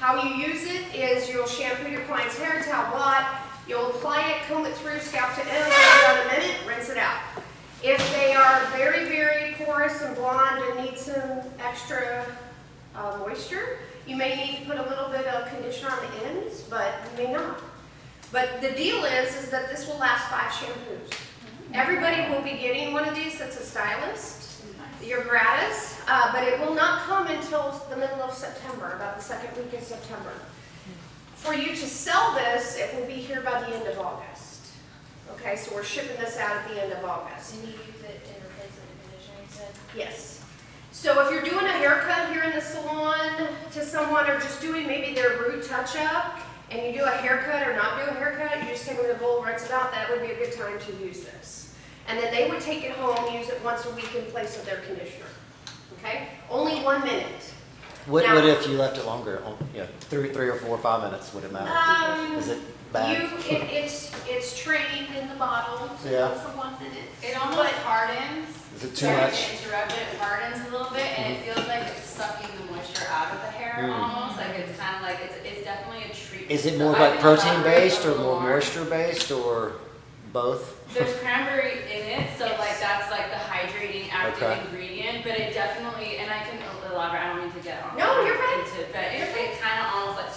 How you use it is you'll shampoo your client's hair, towel blot, you'll apply it, comb it through, scalp to end, for about a minute, rinse it out. If they are very, very porous and blonde and need some extra moisture, you may need to put a little bit of conditioner on the ends, but you may not. But the deal is that this will last 5 shampoos. Everybody will be getting one of these that's a stylist. You're gratis, but it will not come until the middle of September, about the second week of September. For you to sell this, it will be here by the end of August. Okay, so we're shipping this out at the end of August. And you use it in replacement conditioner, you said? Yes. So if you're doing a haircut here in the salon to someone, or just doing maybe their root touch-up, and you do a haircut or not do a haircut, you just take them in the bowl, rinse it out, that would be a good time to use this. And then they would take it home, use it once a week in place of their conditioner. Okay? Only 1 minute. What Now- if you left it longer? You know, three or 4 or 5 minutes, would it matter? Is it bad? It's trained in the bottle to Yeah. go for 1 minute. It almost hardens. Is it too Sorry much? to interrupt, it hardens a little bit, and it feels like it's sucking the moisture out of the hair almost. Like it's kind of like, it's definitely a treatment. Is it So more I like can protein elaborate a based or little more moisture based or both? There's cranberry in it, so Yes. like that's like the hydrating active Okay. ingredient, but it definitely, and I can elaborate, I don't mean to get on. No, you're fine. into it, but it kind of almost like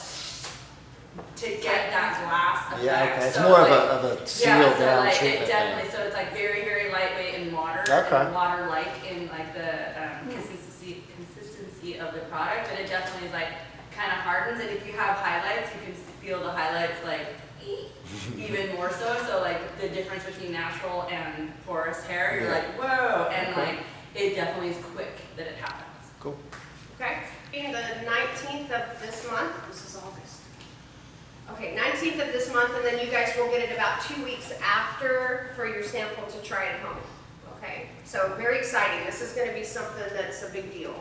to get that glass effect. Yeah, okay. It's So, more like, of a sealed yeah, so down like treatment it thing. definitely, so it's like very, very lightweight in water. Okay. And water-like in like the consistency of the product, but it definitely is like kind of hardens. And if you have highlights, you can feel the highlights like even more so. So like the difference between natural and porous hair, you're like, whoa, and Okay. like it definitely is quick that it happens. Cool. Okay? Being the 19th of this month, this is August. Okay, 19th of this month, and then you guys will get it about 2 weeks after for your sample to try at home. Okay? So very exciting. This is going to be something that's a big deal.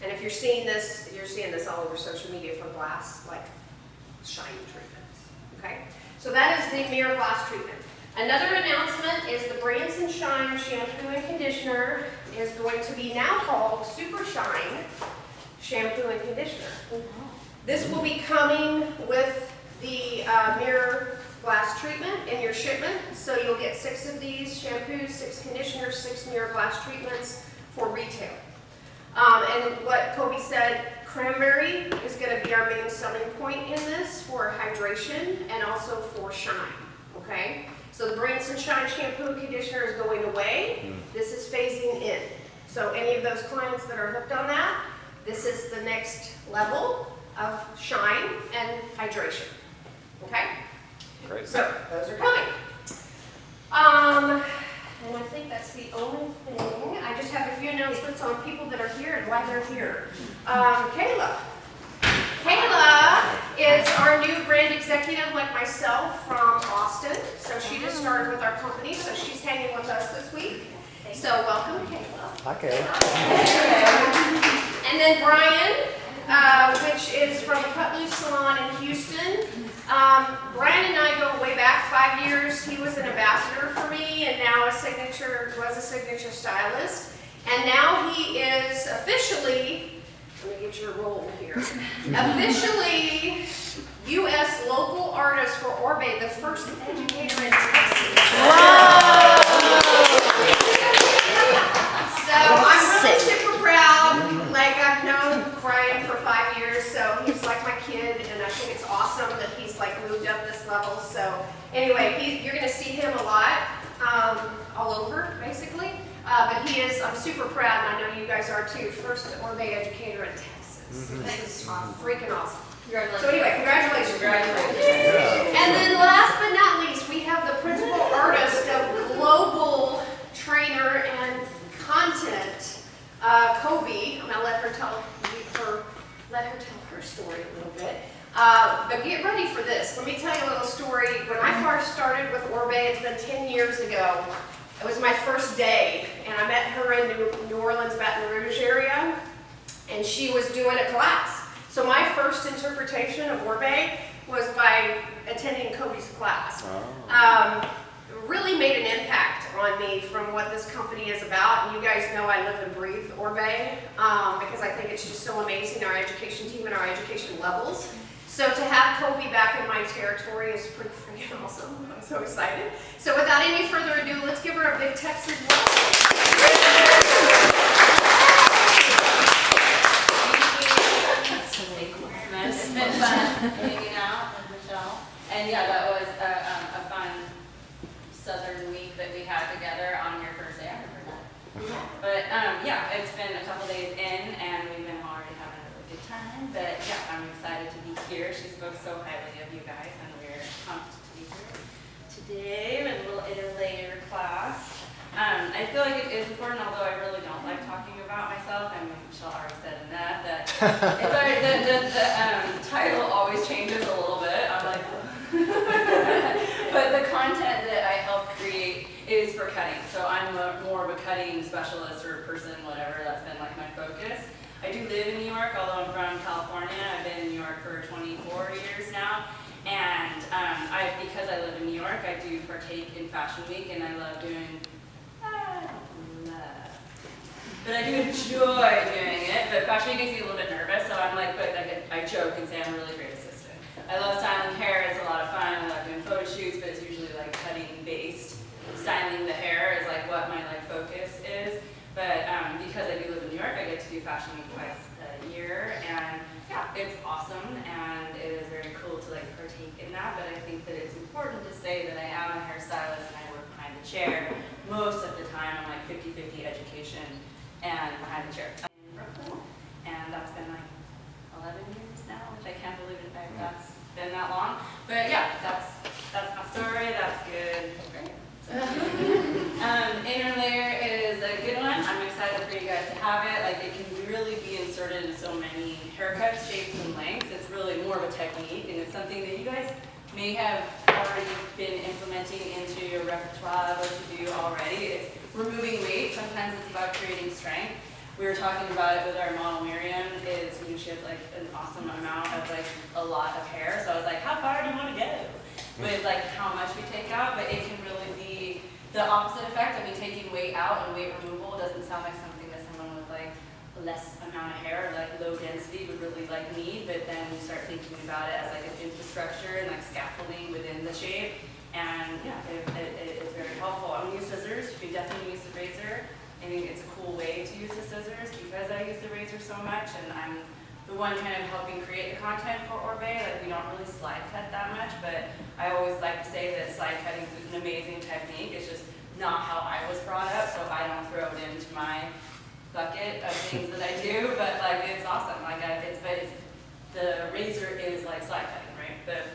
And if you're seeing this all over social media for glass, like shine treatments. Okay? So that is the mirror glass treatment. Another announcement is the Brands and Shine shampoo and conditioner is going to be now called Super Shine shampoo and conditioner. This will be coming with the mirror glass treatment in your shipment. So you'll get 6 of these shampoos, 6 conditioners, 6 mirror glass treatments for retail. And what Coby said, cranberry is going to be our main selling point in this for hydration and also for shine. Okay? So the Brands and Shine shampoo and conditioner is going away. This is phasing in. So any of those clients that are hooked on that, this is the next level of shine and hydration. Okay? Great. So those are coming. And I think that's the only thing. I just have a few announcements on people that are here and why they're here. Kayla. Kayla is our new brand executive, like myself, from Austin. So she just started with our company, so she's hanging with us this week. So welcome, Kayla. Okay. And then Brian, which is from Cut Loose Salon in Houston. Brian and I go way back 5 years. He was an ambassador for me and now was a signature stylist. And now he is officially, let me get your roll here, officially U.S. local artist for Oribe, the first educator in Texas. Wow! So I'm really super proud. Like I've known Brian for 5 years, so he's like my kid, and I think it's awesome that he's like moved up this level. So anyway, you're gonna see him a lot, all over basically. But he is, I'm super proud, and I know you guys are too, first Oribe educator in Texas. This is freaking awesome. Congratulations. So anyway, congratulations. Congratulations. And then last but not least, we have the principal artist of global trainer and content, Coby. I'm gonna let her tell her story a little bit. But get ready for this. Let me tell you a little story. When I first started with Oribe, it's been 10 years ago. It was my first day, and I met her in New Orleans, Baton Rouge area, and she was doing a class. So my first interpretation of Oribe was by attending Coby's class. Really made an impact on me from what this company is about. And you guys know I live and breathe Oribe because I think it's just so amazing, our education team and our education levels. So to have Coby back in my territory is pretty freaking awesome. I'm so excited. So without any further ado, let's give her a big Texas welcome. It's been fun hanging out with Michelle. And yeah, that was a fun southern week that we had together on your first day. I remember that. But yeah, it's been a couple days in and we've been already having a really good time. But yeah, I'm excited to be here. She spoke so highly of you guys and we're pumped to be here today with a little interlayer class. I feel like it is important, although I really don't like talking about myself. I mean, Michelle already said enough that it's already, the title always changes a little bit. I'm like, but the content that I help create is for cutting. So I'm more of a cutting specialist or person, whatever. That's been like my focus. I do live in New York, although I'm from California. I've been in New York for 24 years now. And because I live in New York, I do partake in Fashion Week, and I love doing. But I do enjoy doing it, but Fashion Week makes me a little bit nervous, so I'm like, but I joke and say I'm a really great assistant. I love styling hair, it's a lot of fun, I love doing photo shoots, but it's usually like cutting based. Styling the hair is like what my like focus is, but because I do live in New York, I get to do Fashion Week twice a year, and yeah, it's awesome, and it is very cool to like partake in that, but I think that it's important to say that I am a hairstylist and I work behind the chair. Most of the time, I'm like 50-50 education and behind the chair in Brooklyn, and that's been like 11 years now, which I can't believe it. That's been that long. But yeah, that's my story. That's good. Great. Interlayer is a good one. I'm excited for you guys to have it. Like it can really be inserted in so many haircuts, shapes, and lengths. It's really more of a technique, and it's something that you guys may have already been implementing into your repertoire, what you do already. It's removing weight. Sometimes it's about creating strength. We were talking about it with our model Miriam, is she has like an awesome amount of like a lot of hair. So I was like, how far do you want to go with like how much we take out? But it can really be the opposite effect. I mean, taking weight out and weight removal doesn't sound like something that someone with like less amount of hair, like low density would really like need, but then you start thinking about it as like an infrastructure and like scaffolding within the shape, and yeah, it is very helpful. I'm gonna use scissors. You can definitely use the razor. I think it's a cool way to use the scissors because I use the razor so much, and I'm the one kind of helping create the content for Oribe. Like we don't really slide cut that much, but I always like to say that slide cutting is an amazing technique. It's just not how I was brought up, so I don't throw it into my bucket of things that I do, but like it's awesome. Like the razor is like slide cutting, right? But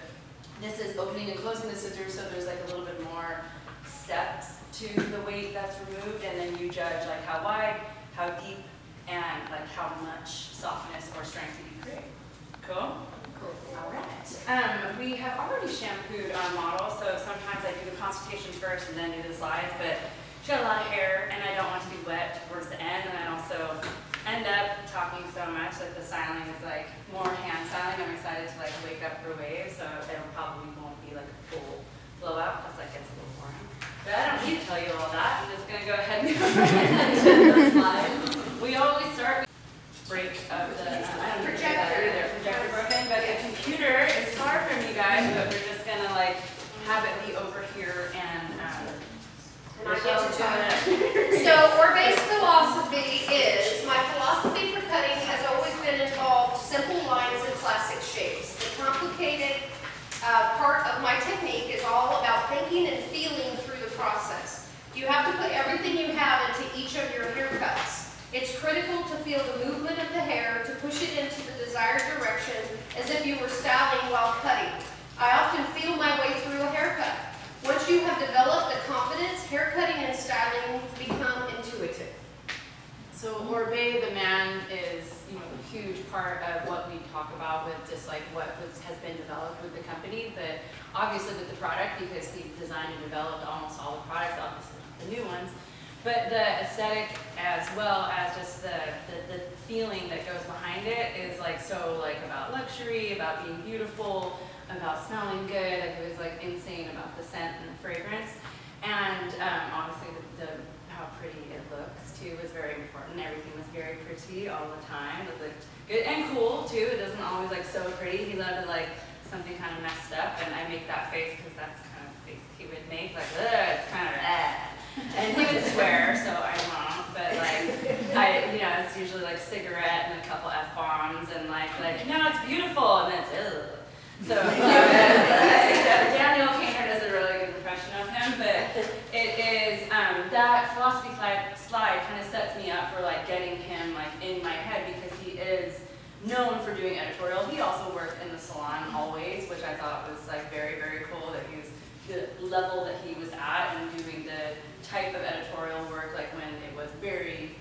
this is opening and closing the scissors, so there's like a little bit more steps to the weight that's removed, and then you judge like how wide, how deep, and like how much softness or strength you can create. Cool? Cool. All right. We have already shampooed our model, so sometimes I do the consultation first and then do the slides, but she got a lot of hair, and I don't want to be wet towards the end, and I also end up talking so much that the styling is like more hand styling. I'm excited to like wake up for waves, so it'll probably won't be like a full blowout, because like it's a little boring. But I don't need to tell you all that. I'm just gonna go ahead and go right into the slides. We always start with break of the I don't know projector broken, but the computer is far from you guys, but we're just gonna like have it be over here and I get to do it. So Oribe's philosophy is, my philosophy for cutting has always been involved simple lines and classic shapes. The complicated part of my technique is all about thinking and feeling through the process. You have to put everything you have into each of your haircuts. It's critical to feel the movement of the hair, to push it into the desired direction as if you were styling while cutting. I often feel my way through a haircut. Once you have developed the confidence, haircutting and styling become intuitive. So Oribe, the man, is a huge part of what we talk about with just like what has been developed with the company. But obviously with the product, because he designed and developed almost all the products, obviously not the new ones. But the aesthetic, as well as just the feeling that goes behind it, is like so like about luxury, about being beautiful, about smelling good. Like it was like insane about the scent and the fragrance, and obviously how pretty it looks too was very important. Everything was very pretty all the time. It looked good and cool too. It doesn't always like so pretty. He loved like something kind of messed up, and I make that face because that's kind of the face he would make, like, ugh, it's kind of and he would swear, so I won't, but like, it's usually like cigarette and a couple F-bombs and like, no, it's beautiful, and then it's, ugh. So, Daniel Kainer does a really good impression of him, but it is, that philosophy slide kind of sets me up for like getting him like in my head, because he is known for doing editorial. He also worked in the salon always, which I thought was like very, very cool, that he was the level that he was at and doing the type of editorial work, like when it was very,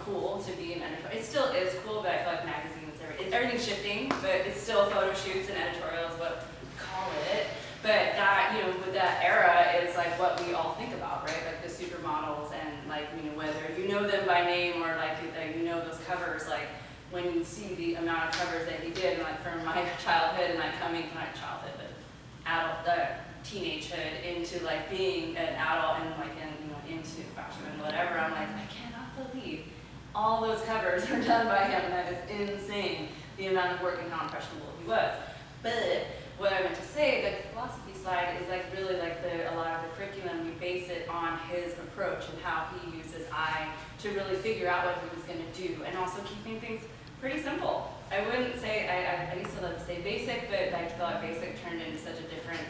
cool to be an editorial. It still is cool, but I feel like magazines, everything's shifting, but it's still photo shoots and editorial is what we call it. But that, with that era is like what we all think about, right? Like the supermodels and like, whether you know them by name or like those covers, like when you see the amount of covers that he did, and like from my childhood and like coming from my childhood, but teenagehood into like being an adult and like into fashion and whatever, I'm like, I cannot believe all those covers are done by him, and that is insane, the amount of work and how impressionable he was. But what I meant to say, the philosophy slide is like really like a lot of the curriculum, we base it on his approach and how he uses I to really figure out what he was going to do, and also keeping things pretty simple. I wouldn't say, I used to love to say basic, but I feel like basic turned into such a different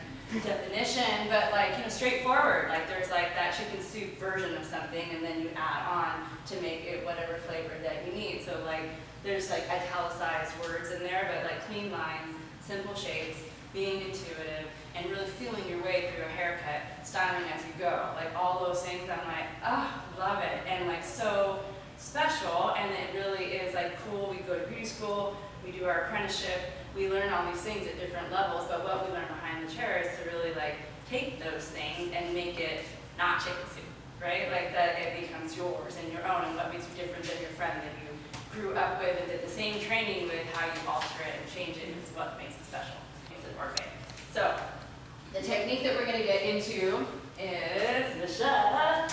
definition, but like, straightforward. Like there's like that chicken soup version of something, and then you add on to make it whatever flavor that you need. So like, there's like italicized words in there, but like clean lines, simple shapes, being intuitive, and really feeling your way through a haircut, styling as you go. Like all those things, I'm like, oh, love it. And like so special, and it really is like cool. We go to beauty school, we do our apprenticeship, we learn all these things at different levels, but what we learn behind the chair is to really like take those things and make it not chicken soup, right? Like that it becomes yours and your own, and what makes you different than your friend that you grew up with and did the same training with, how you alter it and change it is what makes it special. Makes it Oribe. So the technique that we're going to get into is Michelle.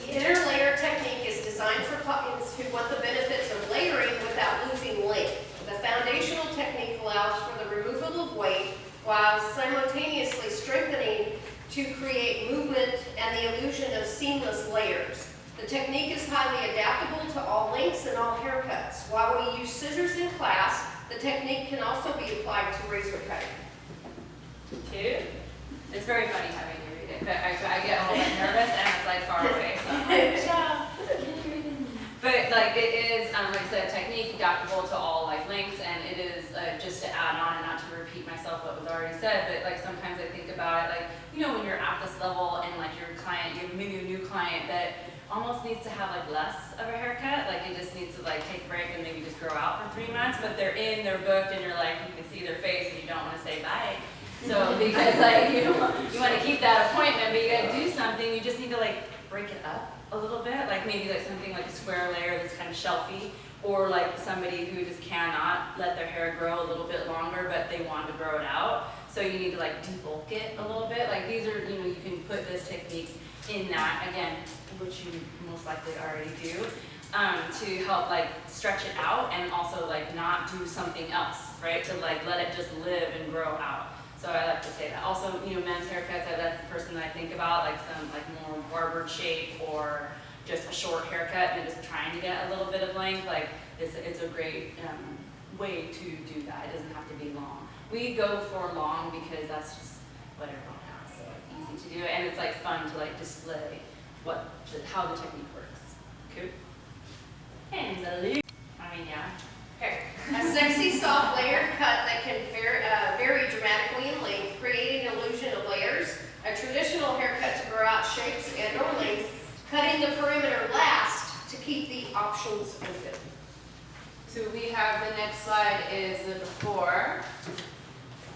The inner layer technique is designed for clients who want the benefits of layering without losing length. The foundational technique allows for the removal of weight while simultaneously strengthening to create movement and the illusion of seamless layers. The technique is highly adaptable to all lengths and all haircuts. While we use scissors in class, the technique can also be applied to razor cutting. It's very funny having you read it, but I get all like nervous and it's like far away, so I'm like, Michelle, can you read it? But like it is, like I said, technique adaptable to all like lengths, and it is just to add on and not to repeat myself what was already said, but like sometimes I think about it like, when you're at this level and like your client, you have maybe a new client that almost needs to have like less of a haircut, like it just needs to like take a break and maybe just grow out for 3 months, but they're booked, and you're like, you can see their face and you don't want to say bye. So because like you want to keep that appointment, but you got to do something, you just need to like break it up a little bit, like maybe like something like a square layer that's kind of shelfy, or like somebody who just cannot let their hair grow a little bit longer, but they want to grow it out. So you need to like debulk it a little bit. Like these are, you can put this technique in that, again, which you most likely already do, to help like stretch it out and also like not do something else, right? To like let it just live and grow out. So I like to say that. Also, men's haircuts, that's the person that I think about, like some like more barbered shape or just a short haircut and just trying to get a little bit of length. Like it's a great way to do that. It doesn't have to be long. We go for long because that's just what everyone has, so it's easy to do, and it's like fun to like display how the technique works. Cool. And yeah. Okay. A sexy, soft, layered cut that can vary dramatically in length, creating an illusion of layers. A traditional haircut to grow out shapes and or length, cutting the perimeter last to keep the options open. So we have the next slide is the before,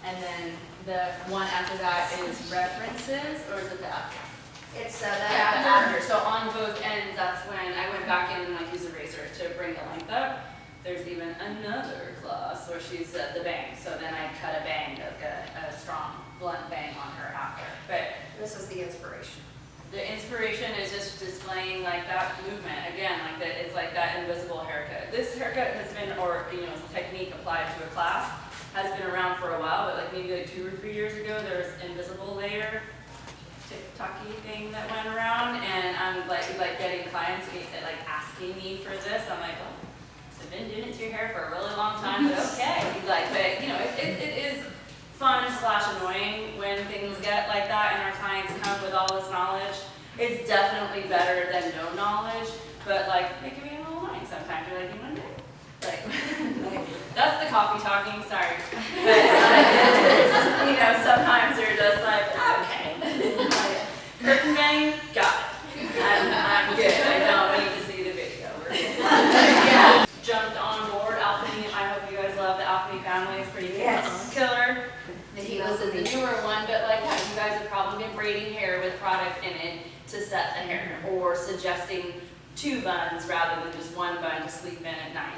and then the one after that is references, or is it the after? It's the Yeah, the after. So on both ends, that's when I went back in and like used a razor to bring the length up. There's even another class where she's the bang. So then I cut a bang, like a strong, blunt bang on her after. But this is the inspiration. The inspiration is just displaying like that movement again, like that. It's like that invisible haircut. This haircut has been, or technique applied to a class, has been around for a while. But like maybe like 2 or 3 years ago, there was invisible layer TikTok-y thing that went around, and I'm like getting clients like asking me for this. I'm like, oh, I've been doing it to your hair for a really long time, but okay. Like, but it is fun / annoying when things get like that and our clients come with all this knowledge. It's definitely better than no knowledge, but like it can be a little annoying sometimes. You're like, you want to do it? Like, that's the coffee talking, sorry. But sometimes you're just like, okay. Like, curtain bang, got it. I'm good. I don't need to see the video. We're good. Yeah. Jumped on board Alchemy. I hope you guys love the Alchemy family. It's pretty killer. The Heatless is the newer one, but like you guys have probably been braiding hair with product in it to set the hair, or suggesting 2 buns rather than just 1 bun to sleep in at night.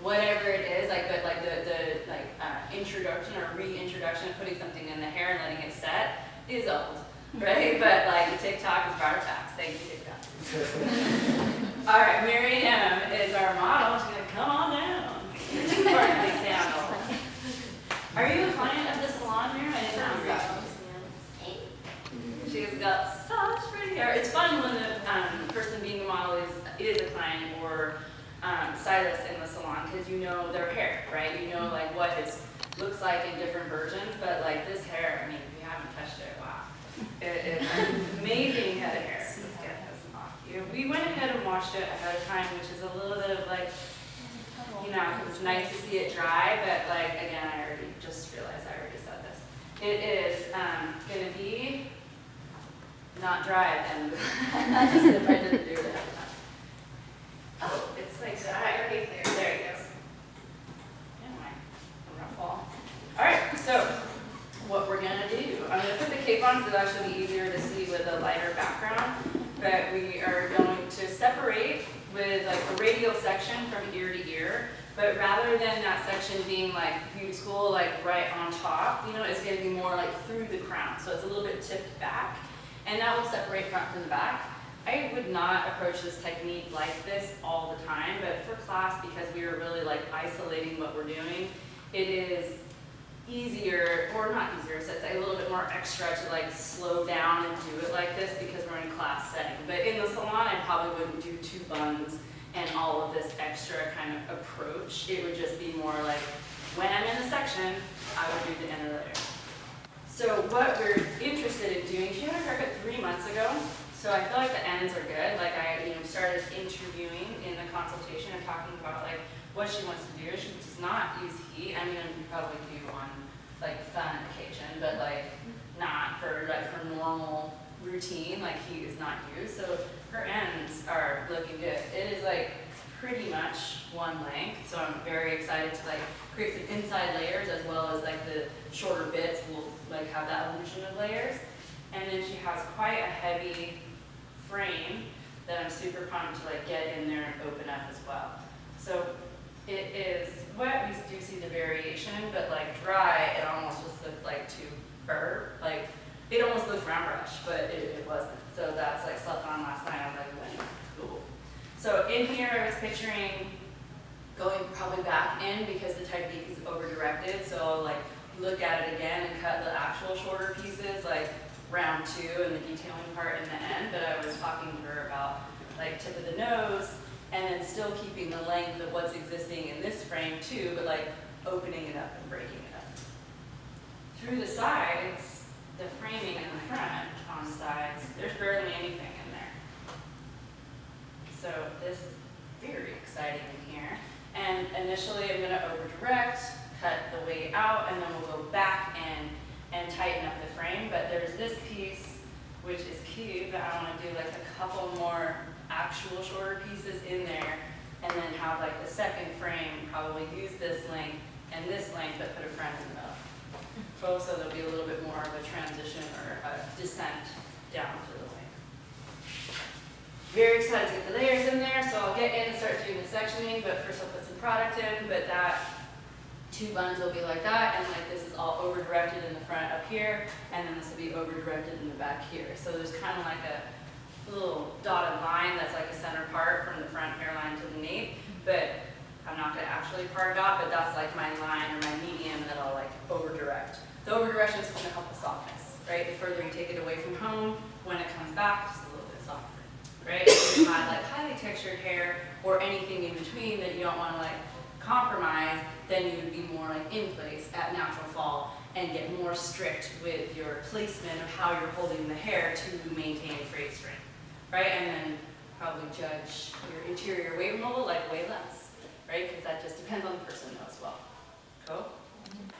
Whatever it is, but the introduction or reintroduction of putting something in the hair and letting it set is old, right? But like the TikTok is brought it back. Thank you, TikTok. All right, Mary M is our model. She's gonna come on down. Sparkly sandals. Are you a client of the salon, Mary? I didn't know. She's got such pretty hair. It's fun when the person being the model is a client or stylist in the salon, because you know their hair, right? You know like what it looks like in different versions, but like this hair, I mean, if you haven't touched it, wow. It is an amazing head of hair. Let's get this off you. We went ahead and washed it ahead of time, which is a little bit of like, because it's nice to see it dry, but like, again, I already just realized I already said this. It is going to be not dry at the end of the I just if I didn't do that. Oh, it's like that. There it goes. Anyway, I'm going to fall. All right, so what we're going to do, I'm going to put the cape on because it'll actually be easier to see with a lighter background, but we are going to separate with like a radial section from ear to ear, but rather than that section being like beauty school, like right on top, it's going to be more like through the crown. So it's a little bit tipped back, and that will separate front from the back. I would not approach this technique like this all the time, but for class, because we were really like isolating what we're doing, it is easier, or not easier, so it's like a little bit more extra to like slow down and do it like this because we're in class setting. But in the salon, I probably wouldn't do 2 buns and all of this extra kind of approach. It would just be more like, when I'm in the section, I would do the inner layer. So what we're interested in doing, she had a haircut 3 months ago, so I feel like the ends are good. Like I started interviewing in the consultation and talking about like what she wants to do. She does not use heat. I mean, you probably do on like fun occasion, but like not for like her normal routine. Like heat is not used, so her ends are looking good. It is like pretty much 1 length, so I'm very excited to like create some inside layers as well as like the shorter bits will like have that illusion of layers. And then she has quite a heavy frame that I'm super pumped to like get in there and open up as well. So it is wet, we do see the variation, but like dry, it almost just looked like too burr. Like it almost looked round brush, but it wasn't. So that's like slept on last night. I was like, wow, cool. So in here I was picturing going probably back in because the technique is over directed. So I'll like look at it again and cut the actual shorter pieces, like round 2 and the detailing part in the end. But I was talking to her about like tip of the nose, and then still keeping the length of what's existing in this frame too, but like opening it up and breaking it up. Through the sides, the framing in the front on the sides, there's barely anything in there. So this is very exciting in here. And initially I'm gonna over direct, cut the way out, and then we'll go back in and tighten up the frame. But there's this piece, which is cute, but I wanna do like a couple more actual shorter pieces in there, and then have like the second frame probably use this length and this length, but put a front in the middle. So there'll be a little bit more of a transition or a descent down to the length. Very excited to get the layers in there, so I'll get in and start doing the sectioning, but first I'll put some product in, but that 2 buns will be like that, and like this is all over directed in the front up here, and then this will be over directed in the back here. So there's kind of like a little dotted line that's like a center part from the front hairline to the nape, but I'm not gonna actually part it out, but that's like my line or my medium that I'll like over direct. The over direction is gonna help the softness, right? The further you take it away from home, when it comes back, just a little bit softer, right? If you had like highly textured hair or anything in between that you don't wanna like compromise, then you would be more like in place at natural fall and get more strict with your placement of how you're holding the hair to maintain phrase strength, right? And then probably judge your interior weight removal like way less, right? Because that just depends on the person though as well. Cool?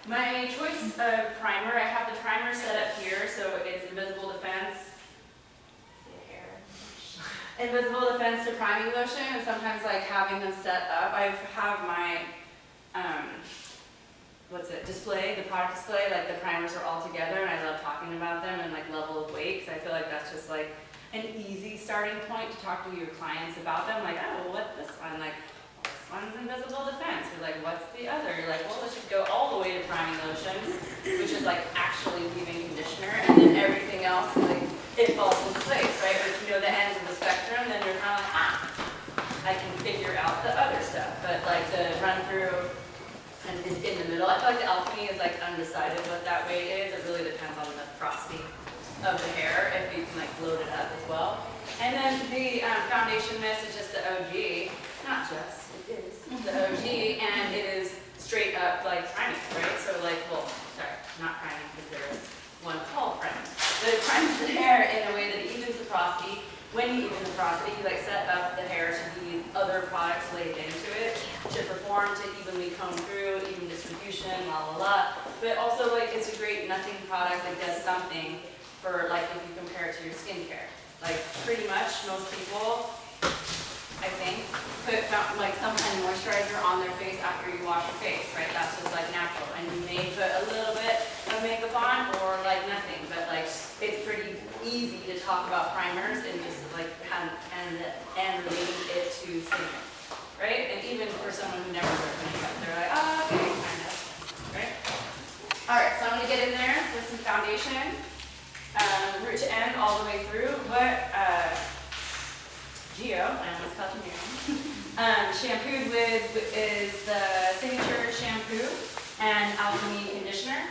My choice of primer, I have the primer set up here, so it's Invisible Defense. Invisible Defense to priming lotion, and sometimes like having them set up. I have my display, the product display, like the primers are all together, and I love talking about them and like level of weight, because I feel like that's just like an easy starting point to talk to your clients about them. Like, oh, well, what's this one? Like, this one's Invisible Defense. Or like, what's the other? You're like, well, let's just go all the way to priming lotion, which is like actually leave-in conditioner, and then everything else, like, it falls into place, right? But if you know the ends of the spectrum, then you're kind of like, I can figure out the other stuff. But like the run through and is in the middle. I feel like the alchemy is like undecided what that weight is. It really depends on the porosity of the hair, if you can like load it up as well. And then the foundation mist is just the OG, not just, it is the OG, and it is straight up like priming, right? So like, well, sorry, not priming because there is one called priming. But it primes the hair in a way that it evens the porosity. When you even the porosity, you like set up the hair to be other products laid into it to perform, to evenly comb through, even distribution, la la la. But also like it's a great nothing product that does something for like if you compare it to your skincare. Like pretty much most people, I think, put like some kind of moisturizer on their face after you wash your face, right? That's just like natural. And you may put a little bit of makeup on or like nothing, but like it's pretty easy to talk about primers and just like and relating it to skincare, right? And even for someone who never wears makeup, they're like, oh, okay, kind of, right? All right, so I'm gonna get in there with some foundation, root to end all the way through. What Geo, I almost called you shampooed with is the Signature Shampoo and Alchemy Conditioner.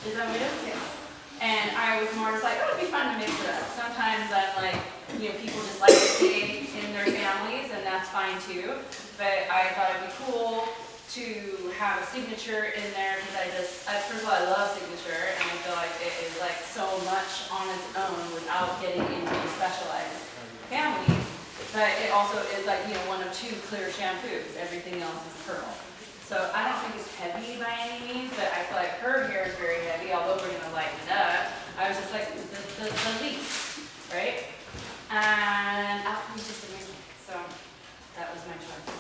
Is that what it is? Yeah. And I was more just like, oh, it'd be fun to mix it up. Sometimes I'm like, you know, people just like to stay in their families, and that's fine too. But I thought it'd be cool to have a Signature in there because first of all, I love Signature, and I feel like it is like so much on its own without getting into specialized families. But it also is like, you know, one of 2 clear shampoos. Everything else is pearl. So I don't think it's heavy by any means, but I feel like her hair is very heavy, although we're going to lighten it up. I was just like, the least, right? And Alchemy's just amazing. So that was my choice.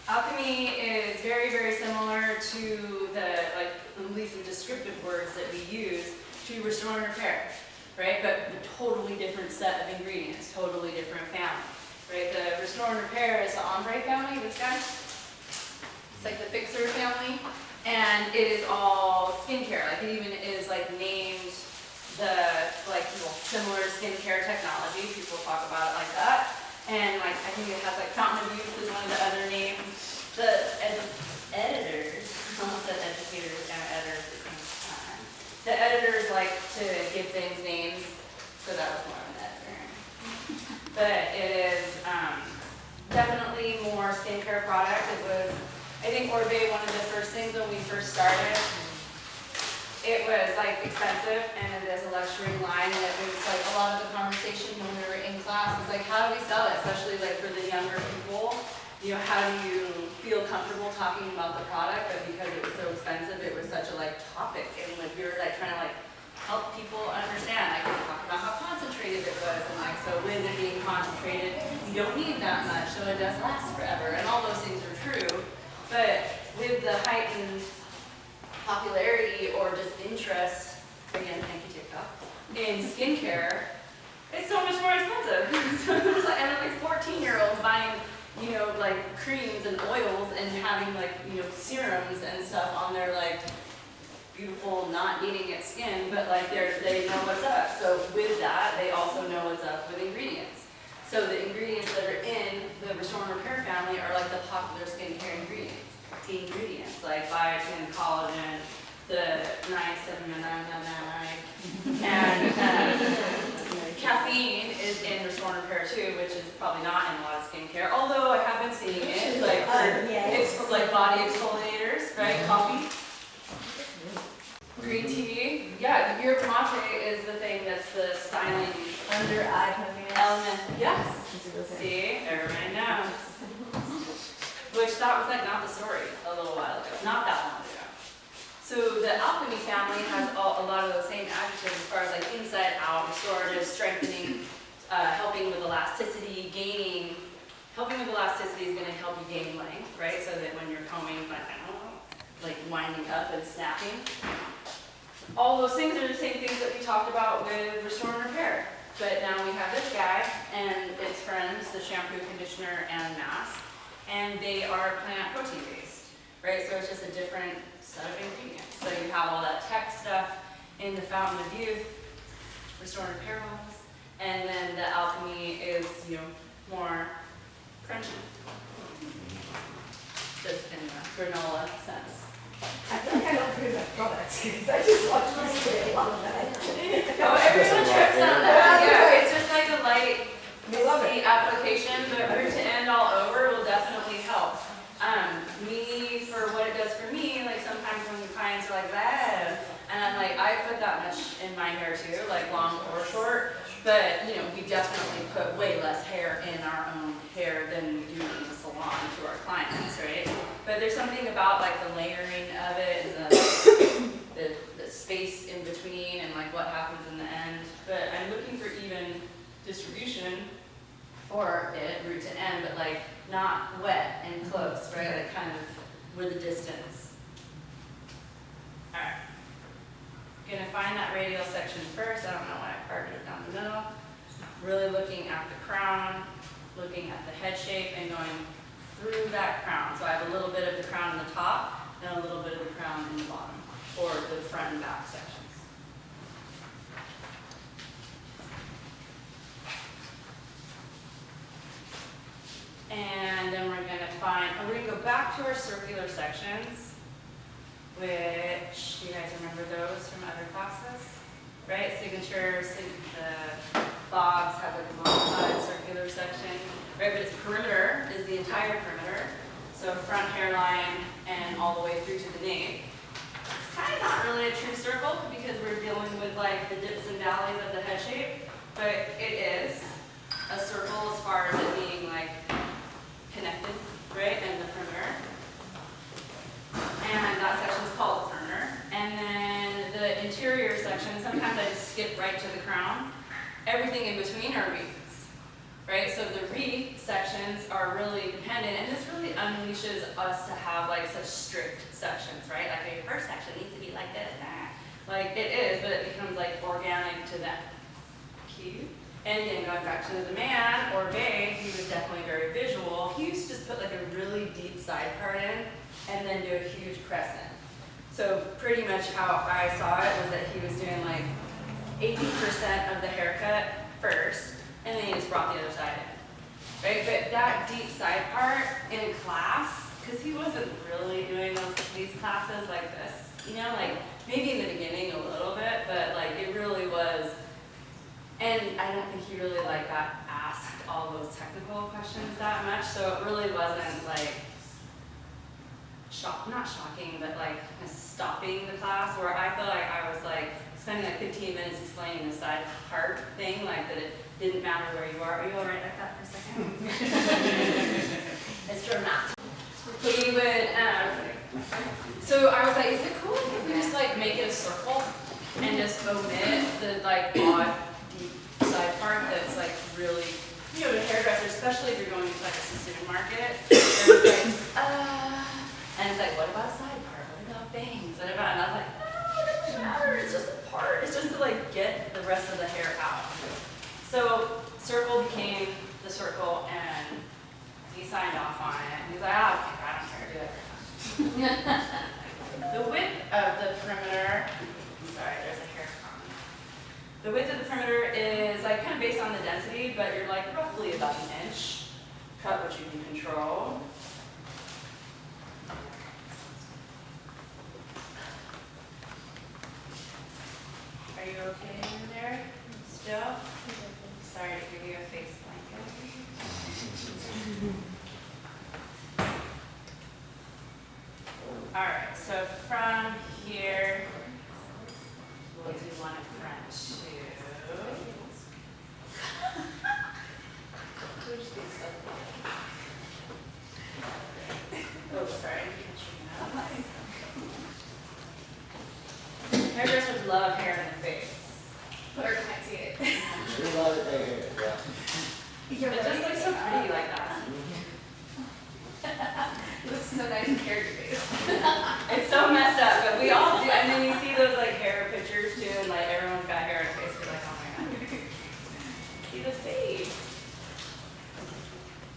Alchemy is very, very similar to the, like, at least the descriptive words that we use to restore and repair, right? But a totally different set of ingredients, totally different family, right? The restore and repair is the ombre family, this guy. It's like the Fixer family, and it is all skincare. Like it even is like named the like similar skincare technology. People talk about it like that. And like I think it has like Fountain of Youth is one of the other names. The editors, almost said educators and editors at the same time. The editors like to give things names, so that was more of an editor. But it is definitely more skincare product. It was. I think Oribe, one of the first things when we first started, it was like expensive and it is a luxury line, and it was like a lot of the conversation when we were in class was like, how do we sell it, especially like for the younger people? You know, how do you feel comfortable talking about the product? But because it was so expensive, it was such a like topic, and like we were like trying to like help people understand, like we talked about how concentrated it was, and like so with it being concentrated, you don't need that much, so it does last forever, and all those things are true. But with the heightened popularity or just interest, again, thank you TikTok, in skincare, it's so much more expensive. So there's like, and then like 14-year-olds buying, you know, like like creams and oils and having like, you know, serums and stuff on their like beautiful, not eating at skin, but like they know what's up. So with that, they also know what's up with ingredients. So the ingredients that are in the Restore and Repair family are like the popular skincare ingredients, like biotin, collagen, the niacinamide, and caffeine is in Restore and Repair too, which is probably not in a lot of skincare, although I have been seeing it, like it's like body exfoliators, right? Coffee. Green tea, yeah, yerba mate is the thing that's the styling Under eye heaviness. element. Yes. See, everybody knows. Which that was like not the story a little while ago, not that long ago. So the alchemy family has a lot of those same adjectives as far as like inside out, restorative, strengthening, helping with elasticity, gaining. Helping with elasticity is going to help you gain length, right? So that when you're combing, like winding up and snapping. All those things are the same things that we talked about with Restore and Repair. But now we have this guy and its friends, the shampoo, conditioner, and mask. And they are plant protein based, right? So it's just a different set of ingredients. So you have all that tech stuff in the Fountain of Youth, Restore and Repair oils. And then the alchemy is, you know, more crunchy. Just in the granola sense. I feel like I don't do enough products because I just watch my video on that. Oh, everyone trips on that. Yeah, it's just like a light We love it. misty application, but root to end all over will definitely help. Me, for what it does for me, like sometimes when the clients are like, "Wow," and I'm like, I put that much in my hair too, like long or short, but you know, we definitely put way less hair in our own hair than we do in the salon to our clients, right? But there's something about like the layering of it and the space in between and like what happens in the end. But I'm looking for even distribution for it, root to end, but like not wet and close, right? Like kind of with a distance. All right. Gonna find that radial section first. I don't know why I parted it down the middle. Really looking at the crown, looking at the head shape and going through that crown. So I have a little bit of the crown in the top and a little bit of the crown in the bottom, or the front and back sections. And then we're going to go back to our circular sections, which you guys remember those from other classes, right? Signatures, the bobs have like a modified circular section, right? But its perimeter is the entire perimeter, so front hairline and all the way through to the nape. It's kind of not really a true circle because we're dealing with like the dips and valleys of the head shape, but it is a circle as far as it being like connected, right, and the perimeter. And that section is called the perimeter. And then the interior section, sometimes I just skip right to the crown. Everything in between are wreaths, right? So the wreath sections are really dependent, and this really unleashes us to have like such strict sections, right? Like your first section needs to be like this, like it is, but it becomes like organic to them. Cute. And again, going back to the man, Oribe, he was definitely very visual. He used to just put like a really deep side part in and then do a huge crescent. So pretty much how I saw it was that he was doing like 80% of the haircut first, and then he just brought the other side in, right? But that deep side part in class, because he wasn't really doing these classes like this, you know, like maybe in the beginning a little bit, but like it really was. And I don't think he really like got asked all those technical questions that much, so it really wasn't like not shocking, but like stopping the class where I feel like I was like spending like 15 minutes explaining the side part thing, like that it didn't matter where you are. Are you all right like that for a second? It's dramatic. He would, so I was like, is it cool if we just like make it a circle and just omit the like odd side part that's like really, you know, the hairdresser, especially if you're going to like a supermarket, it's like, and it's like, what about a side part? What about bangs? What about, and I was like, it doesn't matter, it's just a part. It's just to like get the rest of the hair out. So circle became the circle and He signed off on it. He's like, oh, okay, I don't care, do it. The width of the perimeter, sorry, there's a hair comment. The width of the perimeter is like kind of based on the density, but you're like roughly about an inch. Cut what you can control. Are you okay in there still? Sorry to give you a face blanket. All right, so from here, we'll do one in front too. Oh, sorry. Hairdressers love hair in the face. But I can't see it. We love it there, yeah. It just looks so pretty like that. It looks so nice and character based. It's so messed up, but we all do. And then you see those like hair pictures too, and like everyone's got hair in their face. You're like, oh my god. See the face.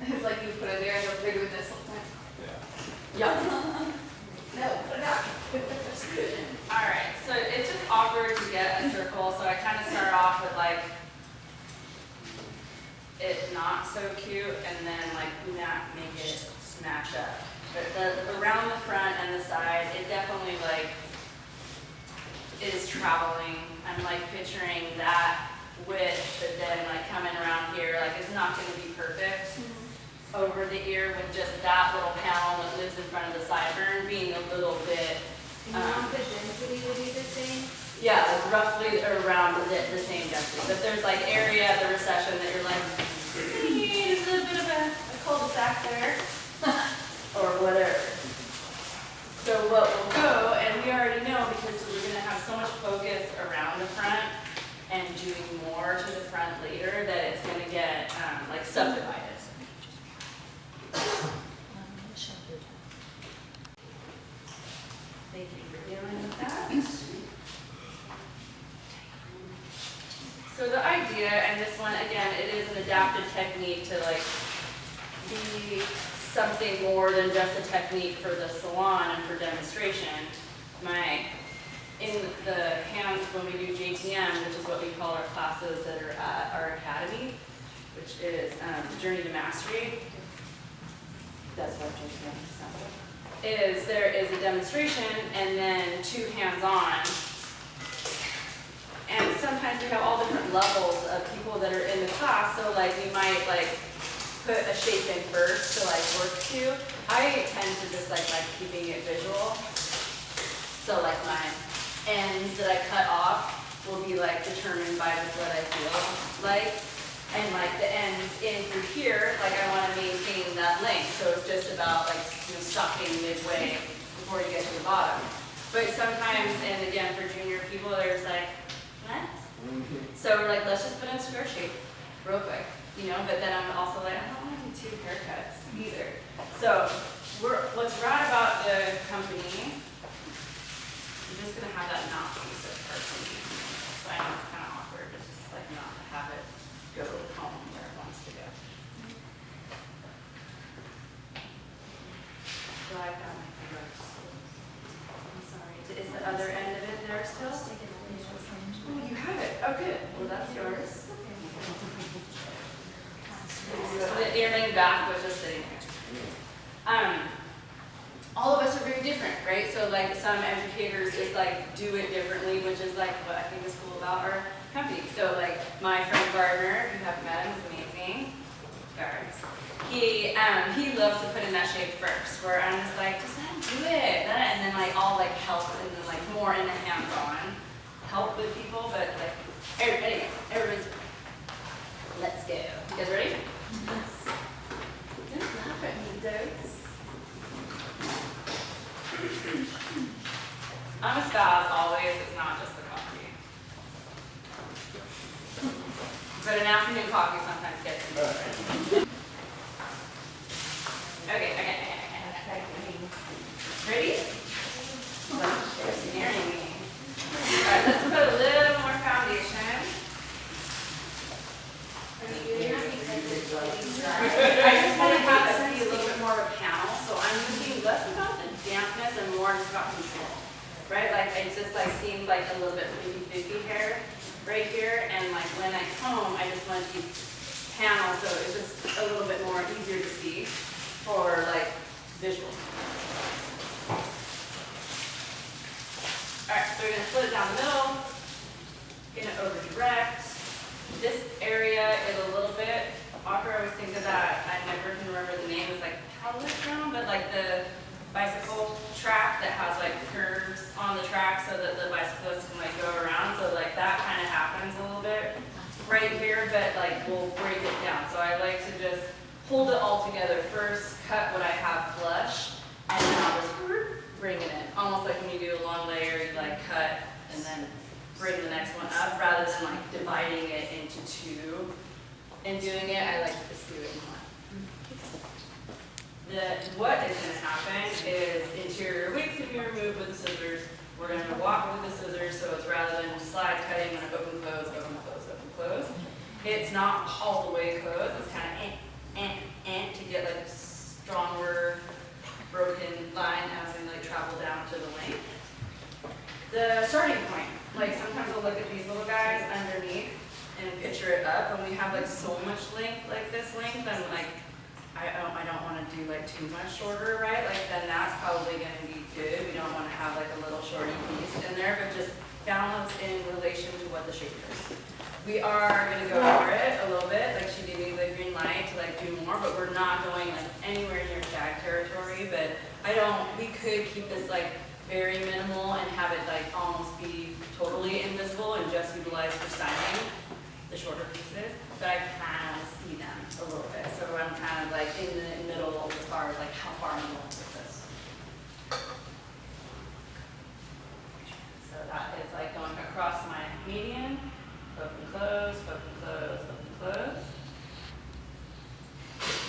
It's like you put it there and they're doing this all the time. Yeah. No, put it out. All right, so it's just awkward to get a circle, so I kind of start off with like it not so cute, and then like not make it match up. But the around the front and the side, it definitely like is traveling. I'm like picturing that width, but then like coming around here, like it's not going to be perfect over the ear with just that little panel that lives in front of the sideburn being a little bit. And you want the density to be the same? Yeah, like roughly around the same density. But there's like area of the recession that you're like, there's a bit of a cul-de-sac there, or whatever. So what will go, and we already know because we're gonna have so much focus around the front and doing more to the front later that it's gonna get like subdivided. Thank you for dealing with that. So the idea, and this one, again, it is an adaptive technique to like be something more than just a technique for the salon and for demonstration. In the hands, when we do JTM, which is what we call our classes that are at our academy, which is Journey to Mastery. That's what JTM sounds like. There is a demonstration and then 2 hands-on. And sometimes we have all different levels of people that are in the class, so like we might like put a shape in first to like work to. I tend to just like keeping it visual. So like my ends that I cut off will be like determined by just what I feel like. And like the ends in through here, like I want to maintain that length. So it's just about like stopping midway before you get to the bottom. But sometimes, and again for junior people, there's like, what? So we're like, let's just put in square shape real quick, but then I'm also like, I don't want to do 2 haircuts either. So what's rad about the company, I'm just going to have that not piece of person. So I know it's kind of awkward, but just like not have it go home where it wants to go. So I found my fingers. I'm sorry. Is the other end of it there still? Oh, you have it. Oh, good. Well, that's yours. The earring back was just sitting there. All of us are very different, right? So like some educators just like do it differently, which is like what I think is cool about our company. So like my friend Gardner, if you haven't met him, is amazing. Guards. He loves to put in that shape first, where I'm just like, just let him do it. And then like I'll like help and then like more in the hands-on help with people, but like anyway, everybody's let's go. You guys ready? Yes. Don't laugh at me, dogs. I'm a spa as always, it's not just the coffee. But an afternoon coffee sometimes gets me different. Okay. Ready? They're snaring me. Alright, let's put a little more foundation. I just want to have a right here, and like when I comb, I just want these panels, so it's just a little bit more easier to see for like visual. Alright, so we're gonna split it down the middle, gonna over direct. This area is a little bit awkward. I always think of that, I never can remember the name, it's like pelvic, but like the bicycle track that has like curves on the track so that the bicyclist can like go around. So like that kind of happens a little bit right here, but like we'll break it down. So I like to just hold it all together first, cut what I have flush, and then I'll just bring it in. Almost like when you do a long layer, you like cut and then bring the next one up rather than like dividing it into two and doing it. I like to just do it in one. What is going to happen is interior wigs can be removed with the scissors. We're going to walk with the scissors, so it's rather than slide cutting when I open, close, open, close, open, close. It's not all the way closed. It's kind of to get like a stronger broken line as we like travel down to the length. The starting point, like sometimes I'll look at these little guys underneath and picture it up, and we have like so much length, like this length, and like I don't want to do like too much shorter, right? Like then that's probably going to be good. We don't want to have like a little shorty piece in there, but just balance in relation to what the shape is. We are going to go over it a little bit, like she gave me the green light to like do more, but we're not going like anywhere near tag territory. But we could keep this like very minimal and have it like almost be totally invisible and just utilize for styling the shorter pieces. But I kind of see them a little bit, so I'm kind of like in the middle as far as like how far I'm going with this. So that is like going across my median, open, close, open, close, open, close.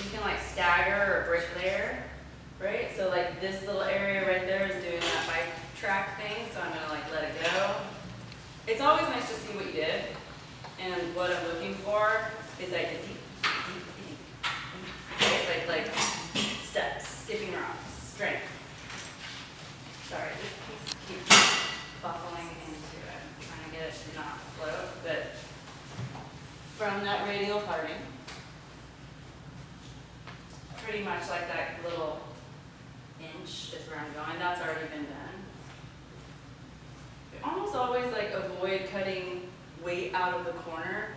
You can like stagger or brick layer, right? So like this little area right there is doing that bike track thing, so I'm gonna like let it go. It's always nice to see what you did, and what I'm looking for is like a deep, like steps, skipping rocks, strength. Sorry, this piece keeps buckling into it. I'm trying to get it to not float, but from that radial parting, pretty much like that little inch is where I'm going. That's already been done. We almost always like avoid cutting way out of the corner.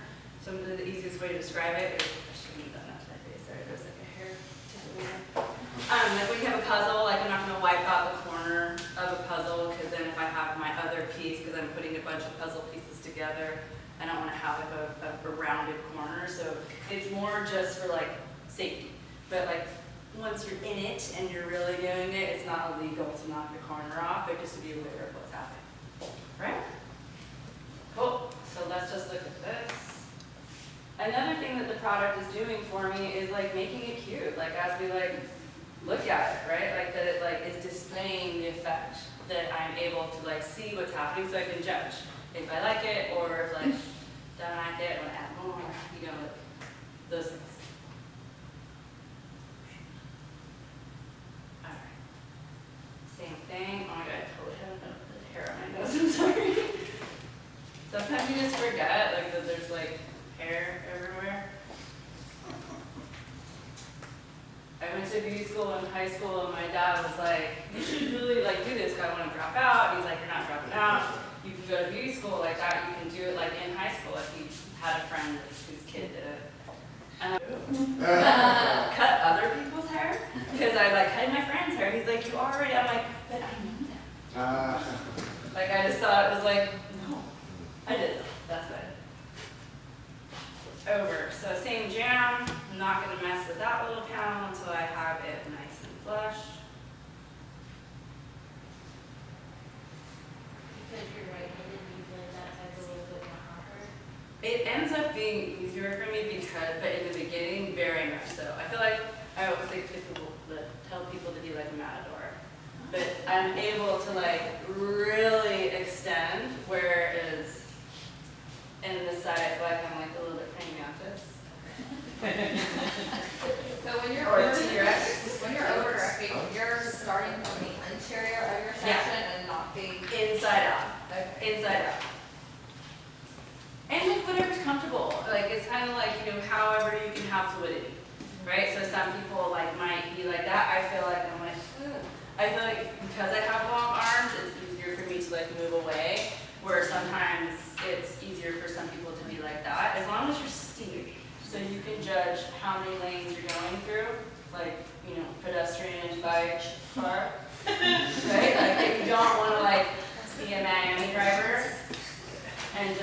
So the easiest way to describe it is, I shouldn't have done that to my face there, there's like a hair tip there. Like when you have a puzzle, like I'm not gonna wipe out the corner of a puzzle, because then if I have my other piece, because I'm putting a bunch of puzzle pieces together, I don't wanna have like a rounded corner. So it's more just for like safety. But like once you're in it and you're really doing it, it's not illegal to knock the corner off, but just to be aware of what's happening, right? Cool, so let's just look at this. Another thing that the product is doing for me is like making it cute, like as we like look at it, right? Like that it like is displaying the effect, that I'm able to like see what's happening so I can judge if I like it or if like don't like it, I want to add more, you know, like those things. Alright, same thing. Oh my god, I totally have the hair on my nose, I'm sorry. Sometimes you just forget like that there's like hair everywhere. I went to beauty school in high school and my dad was like, you should really like do this because I want to drop out. He's like, you're not dropping out. You can go to beauty school like that. You can do it like in high school if you had a friend whose kid did it. And I cut other people's hair because I was like cutting my friend's hair. He's like, you already. I'm like, but I know that. Like I just thought it was like, no, I did. That's it. Over. So same jam. I'm not going to mess with that little panel until I have it nice and flush. Because you're right-handed, usually that side's a little bit more awkward. It ends up being easier for me because, but in the beginning, very much so. I feel like I always like tell people to be like a matador, but I'm able to like really extend, whereas in this side, I feel like I'm like a little bit praying mantis. So when you're Or over, T-Rex. when you're over directing, you're starting from the interior of your section and not the Inside out. okay. Inside out.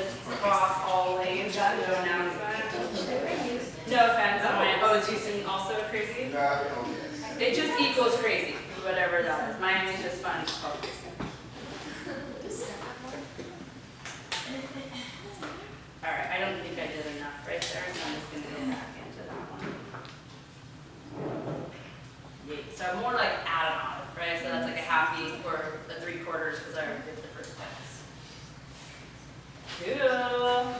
just cross all lanes, no announcement. No offense, I'm like, oh, is Houston also crazy? It just equals crazy, whatever that is. Miami's just fun. It's called crazy. All right, I don't think I did enough right there, so I'm just gonna go back into that one. Yeah, so I'm more like add on, right? So that's like a halfie or a 3/4 because I already did the first pass. Cool.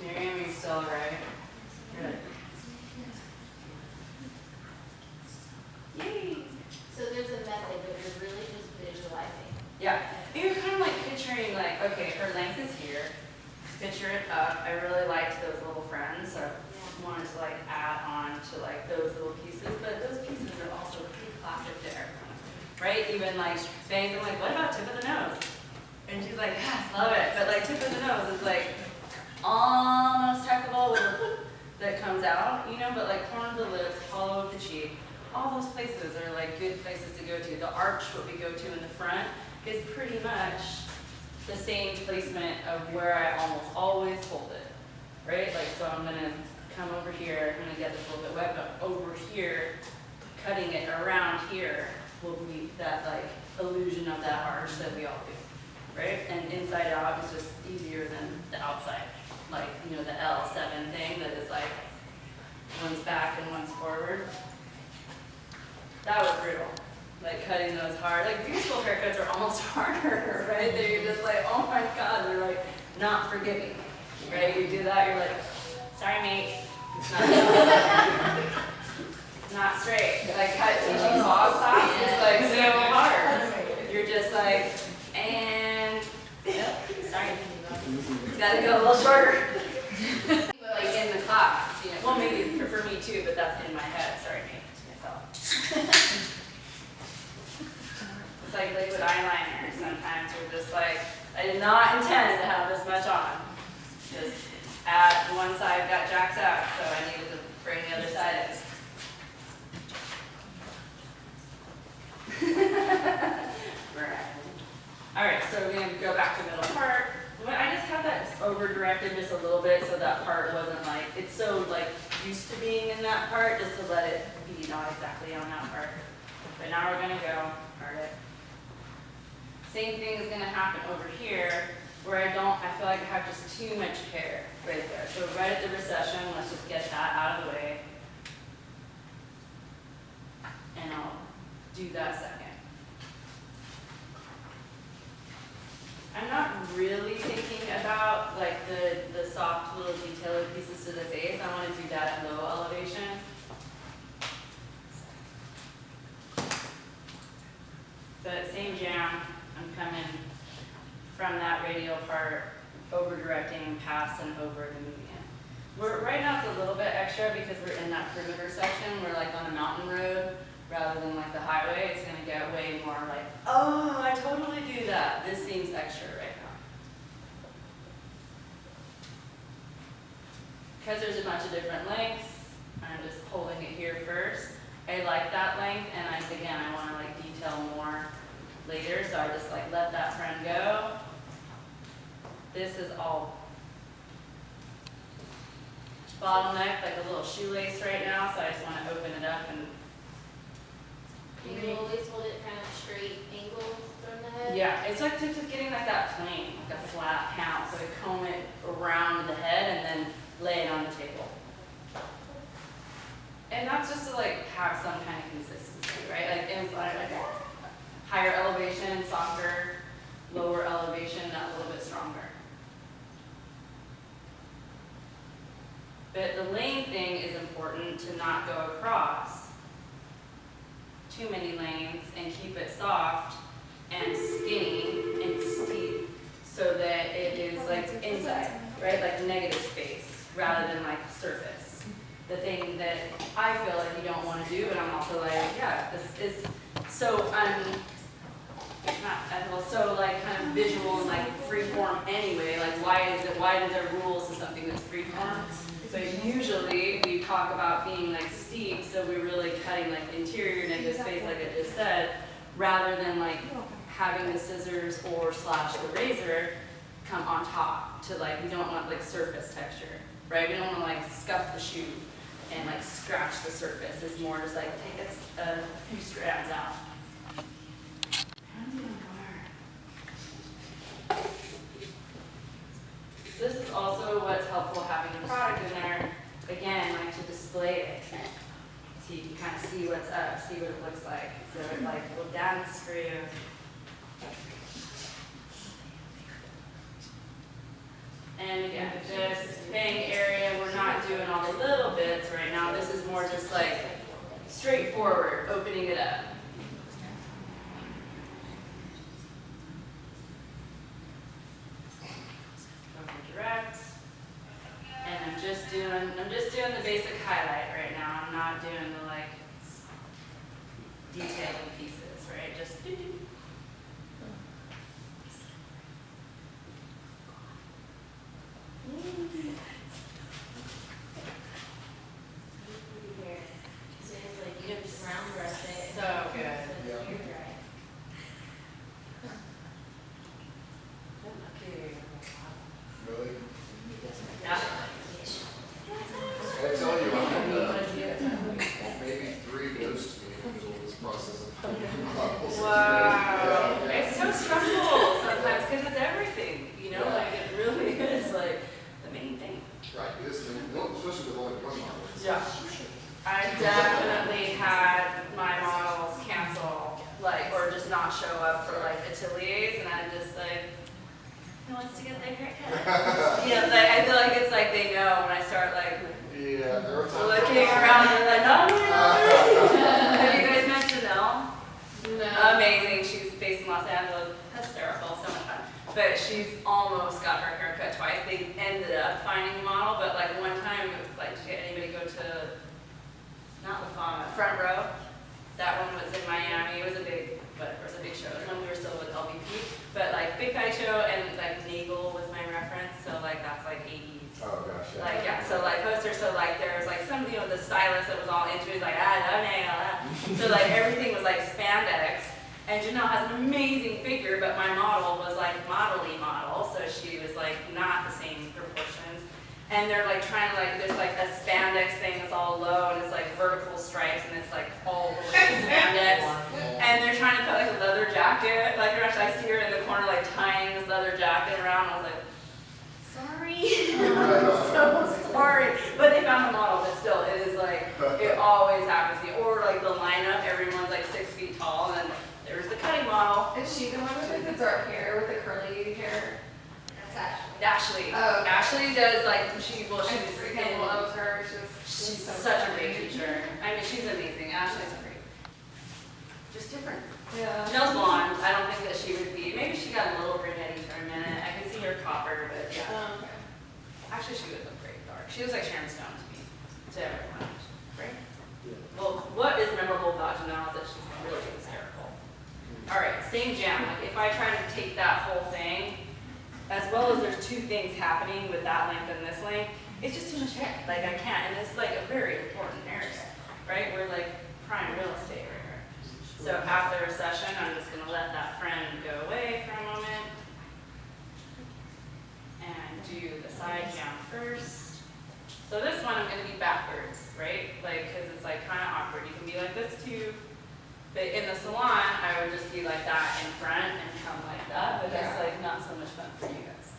Miriam, you still all right? Good. Yay. So there's a method, but you're really just visualizing. Yeah, you're kind of like picturing like, okay, her length is here. Picture it up. I really liked those little friends, so I wanted to like add on to like those little pieces, but those pieces are also pretty classic to everyone, right? Even like Bangs, I'm like, what about tip of the nose? And she's like, yes, love it. But like tip of the nose is like almost tuckable with a whoop that comes out, you know, but like corner of the lips, hollow of the cheek, all those places are like good places to go to. The arch, what we go to in the front, is pretty much the same placement of where I almost always hold it, right? Like, so I'm gonna come over here, I'm gonna get this a little bit wet, but over here, cutting it around here will be that like illusion of that arch that we all do, right? And inside out is just easier than the outside. Like, you know, the L7 thing that is like, one's back and one's forward. That was brutal. Like cutting those hard, like beautiful haircuts are almost harder, right? They're just like, oh my God, they're like not forgiving, right? You do that, you're like, sorry mate, it's not straight. Like teaching fog class is like so hard. You're just like, and, sorry, it's gotta go a little shorter. Like in the class, you know, well maybe for me too, but that's in my head, sorry mate, to myself. It's like liquid eyeliner. Sometimes we're just like, I did not intend to have this much on. Just at one side got jacked out, so I needed to bring the other side in. All right, so we're gonna go back to middle part. I just had that over-directed just a little bit so that part wasn't like, it's so like used to being in that part, just to let it be not exactly on that part. But now we're gonna go part it. Same thing is gonna happen over here, where I feel like I have just too much hair right there. So right at the recession, let's just get that out of the way. And I'll do that second. I'm not really thinking about like the soft little detailer pieces to the face. I want to do that at low elevation. But same jam, I'm coming from that radial part, over directing past and over the median. Right now it's a little bit extra because we're in that perimeter section. We're like on a mountain road rather than like the highway. It's gonna get way more like, oh, I totally do that. This seems extra right now. Because there's a bunch of different lengths, I'm just holding it here first. I like that length, and I want to like detail more later, so I just like let that friend go. This is all bottleneck, like a little shoelace right now, so I just want to open it up and. You always hold it kind of straight angle from the head? Yeah, it's like just getting like that plane, like a flat count, so I comb it around the head and then lay it on the table. And that's just to like have some kind of consistency, right? Like inside, like higher elevation, softer, lower elevation, that little bit stronger. But the lane thing is important to not go across too many lanes and keep it soft and skinny and steep so that it is like inside, right? Like negative space rather than like surface. The thing that I feel like you don't want to do, but I'm also like, yeah, this is so so like kind of visual and like free form anyway. Like why is there rules to something that's free form? But usually we talk about being like steep, so we're really cutting like interior negative space like I just said, rather than like having the scissors or slash the razor come on top to like, we don't want like surface texture, right? We don't want to like scuff the shoe and like scratch the surface. It's more just like take a few strands out. This is also what's helpful having the product in there, again, like to display it. So you can kind of see what's up, see what it looks like. So it like will dance for you. And again, this bang area, we're not doing all the little bits right now. This is more just like straightforward, opening it up. Direct. And I'm just doing the basic highlight right now. I'm not doing the like detailing pieces, right? Just do. So it's like you have to round brush it. So good. So it's air dry. Really? Yeah. I tell you, I had maybe 3 ghosts to me in the middle of this process of models. Wow. Yeah. It's so stressful sometimes because it's everything, you know, Yeah. like it really is like the main thing. Right, it is, especially with only one model. Yeah. I definitely had my models cancel, like, or just not show up for like ateliers, and I'm just like, who wants to get their hair cut? You know, like, I feel like it's like they know when I start like Yeah, there were times. looking around and like, no, no, no. Have you guys met Janelle? No. Amazing. She's based in Los Angeles. Hysterical, so much fun. But she's almost got her hair cut twice. They ended up finding a model, but like one time it was like, did anybody go to, not La Fama, Front Row? That one was in Miami. It was a big, whatever, it was a big show. It was when we were still with LVP. But like big patty show, and like Nagel was my reference. So like that's like 80s. Oh, gosh, yeah. Like, yeah, so like poster, so like there was like some, you know, the stylist that was all into it, was like, no nail, So like everything was like spandex, and Janelle has an amazing figure, but my model was like modelly model, so she was like not the same proportions. And they're like trying to like, there's like a spandex thing that's all low, and it's like vertical stripes, and it's like all the way to spandex. And they're trying to put like a leather jacket, like I see her in the corner like tying this leather jacket around, I was like, sorry. I'm so sorry. But they found a model, but still, it is like, it always happens to me. Or like the lineup, everyone's like 6 feet tall, and then there's the cutting model. Is she the one with like the dark hair, with the curly hair? That's Ashley. Ashley. Oh, okay. Ashley does like, I she's freaking love her. she's so such a funny. great teacher. I mean, she's amazing. Ashley's great. Just different. Yeah. Janelle's blonde. I don't think that she would be, maybe she got a little brunette for a minute. I can see her copper, but yeah. Okay. Actually, she would look great dark. She looks like Sharon Stone to me, to everyone, right? Well, what is memorable about Janelle is that she's really hysterical. All right, same jam. Like if I try to take that whole thing, as well as there's 2 things happening with that length and this length, it's just too much hair. Like I can't, and it's like a very important area, right? We're like prime real estate right here. So after a session, I'm just gonna let that friend go away for a moment. And do the side jam first. So this one I'm going to be backwards, right? Like, because it's like kind of awkward. You can be like this too. But in the salon, I would just be like that in front and come like that. But it's like not so much fun for you guys.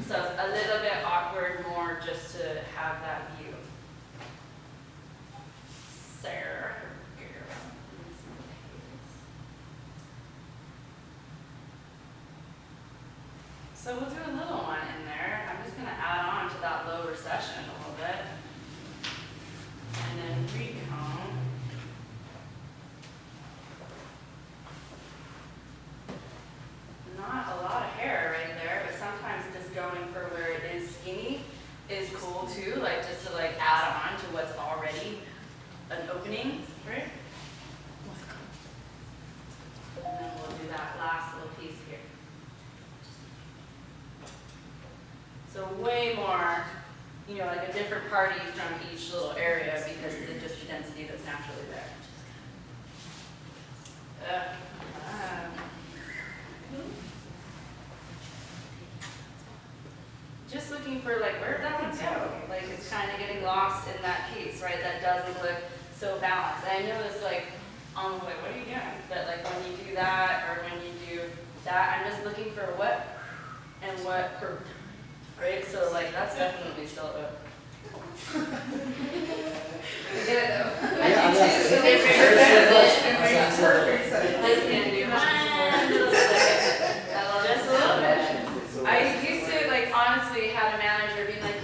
So it's a little bit awkward, more just to have that view. Sarah. So we'll do a little one in there. I'm just going to add on to that lower section a little bit. And then recomb. Not a lot of hair right there, but sometimes just going for where it is skinny is cool too, like just to like add on to what's already an opening, right? And then we'll do that last little piece here. So way more, you know, like a different party from each little area because of the just the density that's naturally there. just looking for like, where'd that one go? Like, it's kind of getting lost in that piece, right? That doesn't look so balanced. And I noticed like, what are you doing? But like when you do that, or when you do that, I'm just looking for what and what, right? So like, that's definitely still a We did it though. Yeah, I do that's- too. It makes That's- perfect sense. Let's get do one little second. I love Just a little bit. I used to like honestly have a manager being like,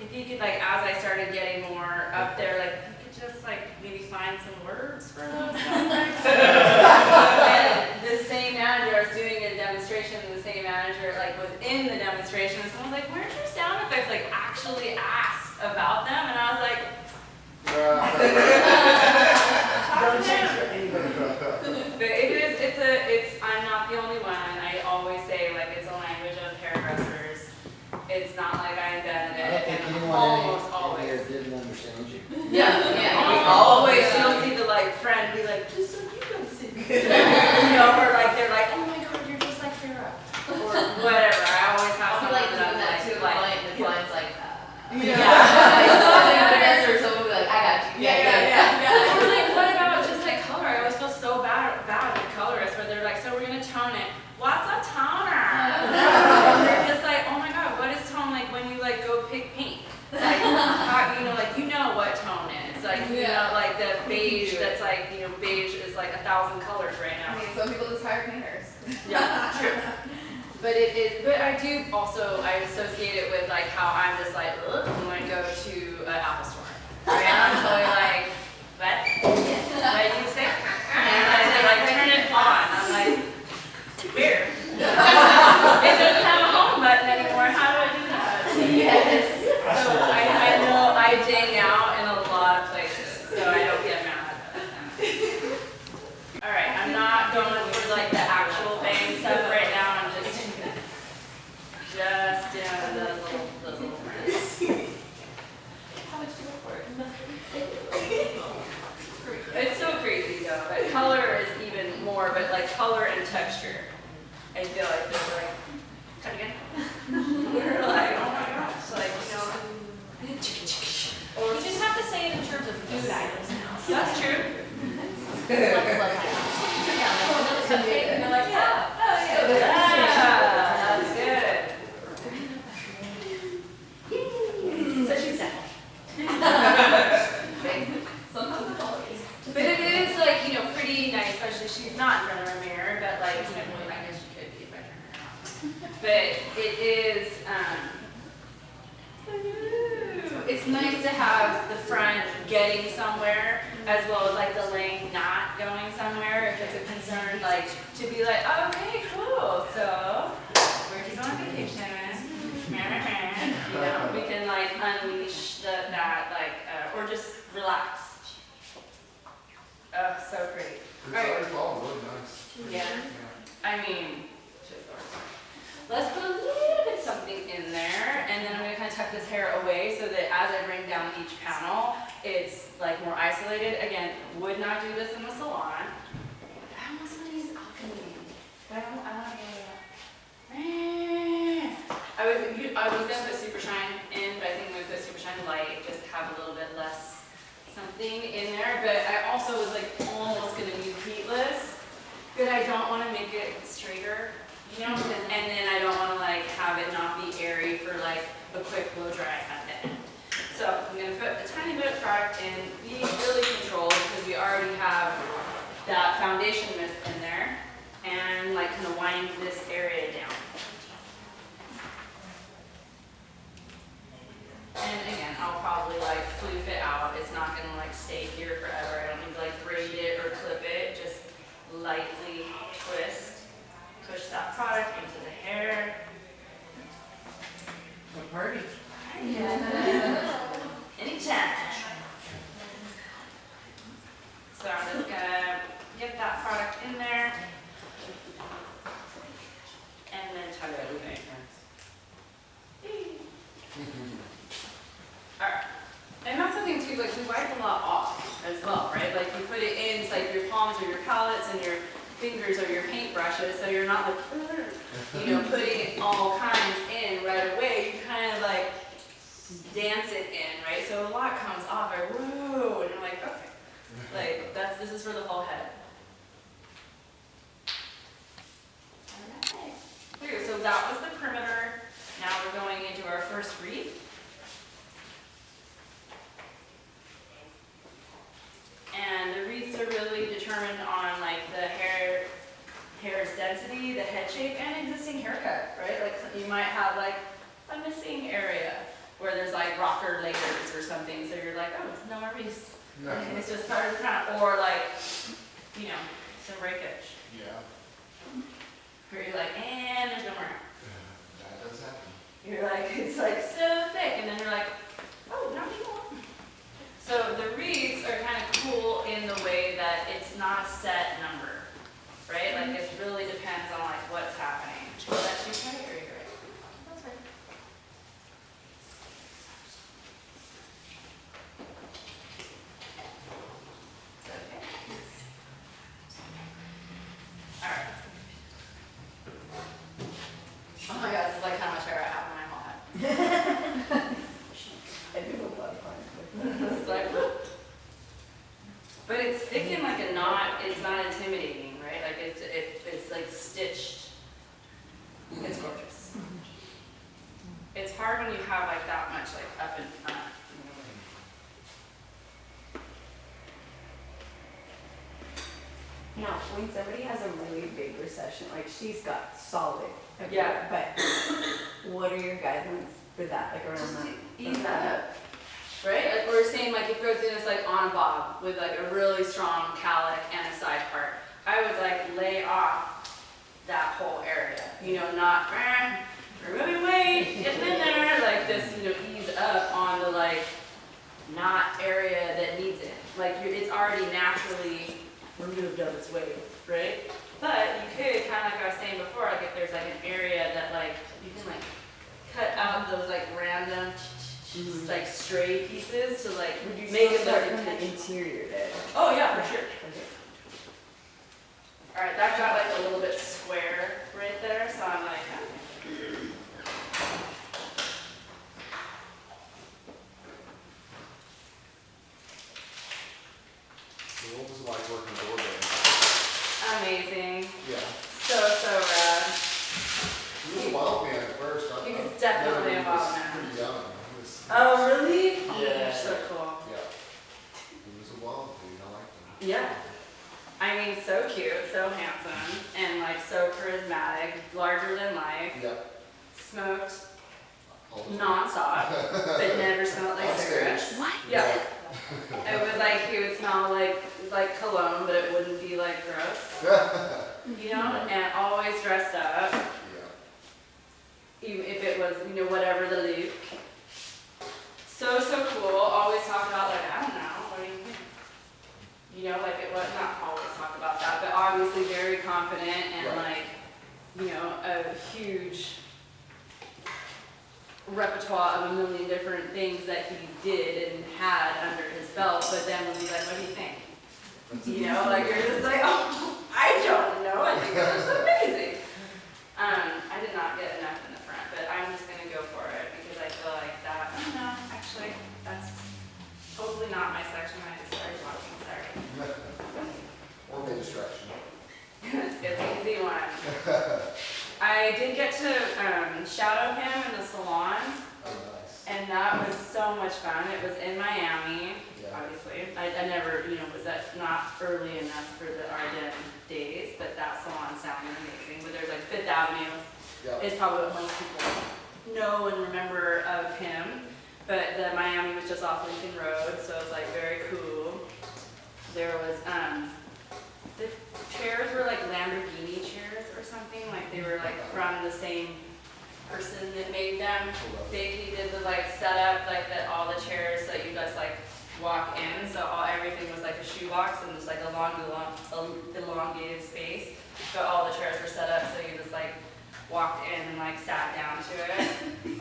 if you could like, as I started getting more up there, like you could just like maybe find some words for those subjects. And the same manager, I was doing a demonstration, and the same manager like was in the demonstration, and someone was like, where's your sound effects? Like actually asked about them, and I was like, Don't change for anybody. but I'm not the only one. I always say like it's a language of hairdressers. It's not like I invented I don't it, think and anyone almost in always. here didn't understand you. Yeah, we Always, yeah. you'll see the like friend be like, just so you don't see me. You know, or like they're like, oh my god, you're just like Sarah. Or whatever. I always have I'll be someone like doing that too, like, and the client's like, Yeah. or someone will be like, I got you. yeah. Or like, what about just like color? I always feel so bad with colorists where they're like, so we're gonna tone it. What's a toner? And they're just like, oh my god, what is tone like when you like go pick paint? Like, how, you know what tone is. Like, you know, like the beige that's like, beige is like 1,000 colors right I now. mean, some people just hire painters. Yeah, true. But it is, but I do also, I associate it with like how I'm just like, ugh, when I go to an Apple store. Right? I'm totally like, what? What do you say? And I like turn it on. I'm like, weird. It doesn't have a home button anymore. How do I do that? Yes. So I know I ding out in a lot of places, so I don't get mad. All right, I'm not going for like the actual bang stuff right now. I'm just doing those little friends. How much do you work It's so crazy though, but color is even more, but like color and texture. I feel like they're like, cut again. We're like, oh my gosh, like, Or you just have to say it in terms of food items now. that's true. Like a love item. Yeah, like another cupcake, and they're like, yeah. Yeah, that's good. So she's done. Sometimes it's all easy. But it is like, pretty nice, especially she's not in front of a mirror, but like, I guess she could be if I turn her on. But it is, it's nice to have the front getting somewhere as well as like the lane not going somewhere if it's a concern, like to be like, oh, okay, cool, so where are you going on vacation? We can like unleash that like, or just relax. Oh, so pretty. It's already fall, really nice. Yeah. I mean, let's put a little bit something in there, and then I'm gonna kind of tuck this hair away so that as I bring down each panel, it's like more isolated. Again, would not do this in the salon. I almost want to use alchemy, but I don't know. I was gonna put Super Shine in, but I think I'm gonna put Super Shine Light just to have a little bit less something in there. But I also was like almost gonna use heatless, but I don't want to make it straighter. Because, and then I don't want to like have it not be airy for like a quick blow dry at the end. So I'm going to put a tiny bit of product in, be really controlled because we already have that foundation mist in there, and like kind of wind this area down. And again, I'll probably like floof it out. It's not going to like stay here forever. I don't need to like braid it or clip it. Just lightly twist. Push that product into the hair. What party? Anytime. So I'm just gonna get that product in there. And then tug it away. Alright. And that's the thing too, like we wipe a lot off as well, right? Like you put it in, it's like your palms or your palettes and your fingers or your paintbrushes, so you're not like, putting all kinds in have like a missing area where there's like rocker layers or something, so you're like, oh, no more reefs. No. And it's just part of the front, or like, you know, some breakage. Yeah, Where you're like, and there's no more. that does happen. You're like, it's like so thick, and then you're like, oh, not anymore. So the reeds are kind of cool in the way that it's not a set number, right? Like it really depends on like what's happening. Well, that's too tight, or you're right. That's right. Is that okay? All right. Oh my God, this is like how much hair I have when I'm hot. I do a lot of fun. It's like, but it's thick and like a knot. It's not intimidating, right? Like it's like stitched. It's gorgeous. It's hard when you have like that much like up in front. Now, when somebody has a really big recession, like she's got solid. Yeah. But what are your guidelines for that, like around Just that? to ease that up, right? Like we were saying, like if it goes in this like on a bob with like a really strong calic and a side part, I would like lay off that whole area. You know, not removing weight, getting in there, like this, you know, ease up on the like knot area that needs it. Like it's already naturally removed of its weight, right? But you could kind of like I was saying before, like if there's like an area that like you can like cut out those like random like stray pieces to like Would you make still it start look from the intentional. interior then? Oh yeah, for sure. Okay. All right, that got like a little bit square right there, so I'm like, okay. So what was it like working doorbell? Amazing. Yeah. So rad. He was a wild man at first. He was definitely a wild man. Pretty young. He was, Oh really? Oh, Yeah. they're so cool. yeah. He was a wild dude. I liked him. Yeah. I mean, so cute, so handsome, and like so charismatic, larger than life, Yeah. smoked All the time. nonstop, but never smelled like On stage. cigarettes. What? Yeah. It was like he would smell like cologne, but it wouldn't be like gross, you know, and always dressed up, Yeah. even if it was, you know, whatever the look. So cool, always talk about like, I don't know, what do you think? You know, like it was not always talk about that, but obviously very confident and Right. like, you know, a huge repertoire of a million different things that he did and had under his belt, but then would be like, what do you think? You know, like you're just like, oh, I don't know, I think that was amazing. I did not get enough in the front, but I'm just gonna go for it because I feel like that, I don't know, actually, that's totally not my section, I just started walking, sorry. Or maybe distraction. It's an easy one. I did get to shadow him in the salon, Oh, nice. and that was so much fun. It was in Miami, Yeah. obviously. I never, you know, was that not early enough for the Ardennes days, but that salon sounded amazing. But there's like Fifth Avenue Yeah. is probably what most people know and remember of him. But the Miami was just off Lincoln Road, so it was like very cool. There was the chairs were like Lamborghini chairs or something, like they were like from the same person that made them. He did the like setup, like that all the chairs that you just like walk in, so everything was like a shoebox and just like a elongated space, but all the chairs were set up so you just like walked in and like sat down to it.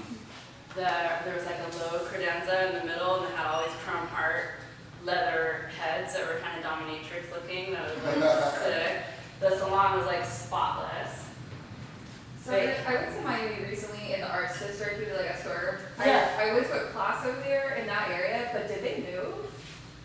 There was like a low credenza in the middle and it had all these chrome heart leather heads that were kind of dominatrix looking. That was like sick. The salon was like spotless. So I went to Miami recently in the arts district. We did like a tour. Yeah. I went to a class over there in that area, but did they move?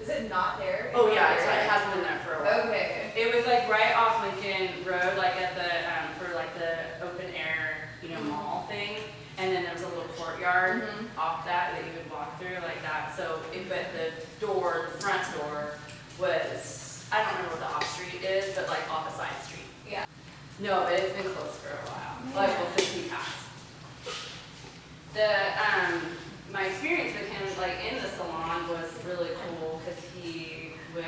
Is it not there? in Oh that yeah, area? it hasn't been there for a while. Okay. It was like right off Lincoln Road, like at the for like the open air, you know, mall thing. And then there was a little courtyard off that you would walk through like that. So, but the front door was, I don't remember what the off street is, but like off a side street. Yeah. No, but it's been closed for a while. Like, well, since we passed. My experience with him, like in the salon, was really cool because he would,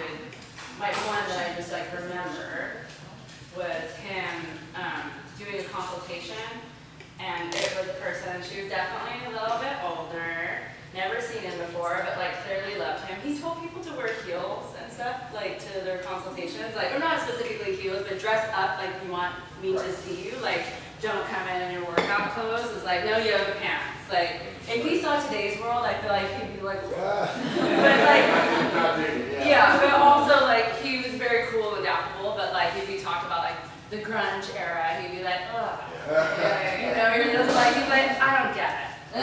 like one that I just like remember was him doing a consultation, and it was a person, she was definitely a little bit older, never seen him before, but like clearly loved him. He told people to wear heels and stuff, like to their consultations, like, or not specifically heels, but dress up like you want me to see you, like don't come in your workout clothes. It's like no yoga pants. Like if he saw today's world, I feel like he'd be like, but like, yeah, but also like he was very cool and adaptable. But like if you talked about like the grunge era, he'd be like, ugh, yeah, you know, you're just like, he's like, I don't get it.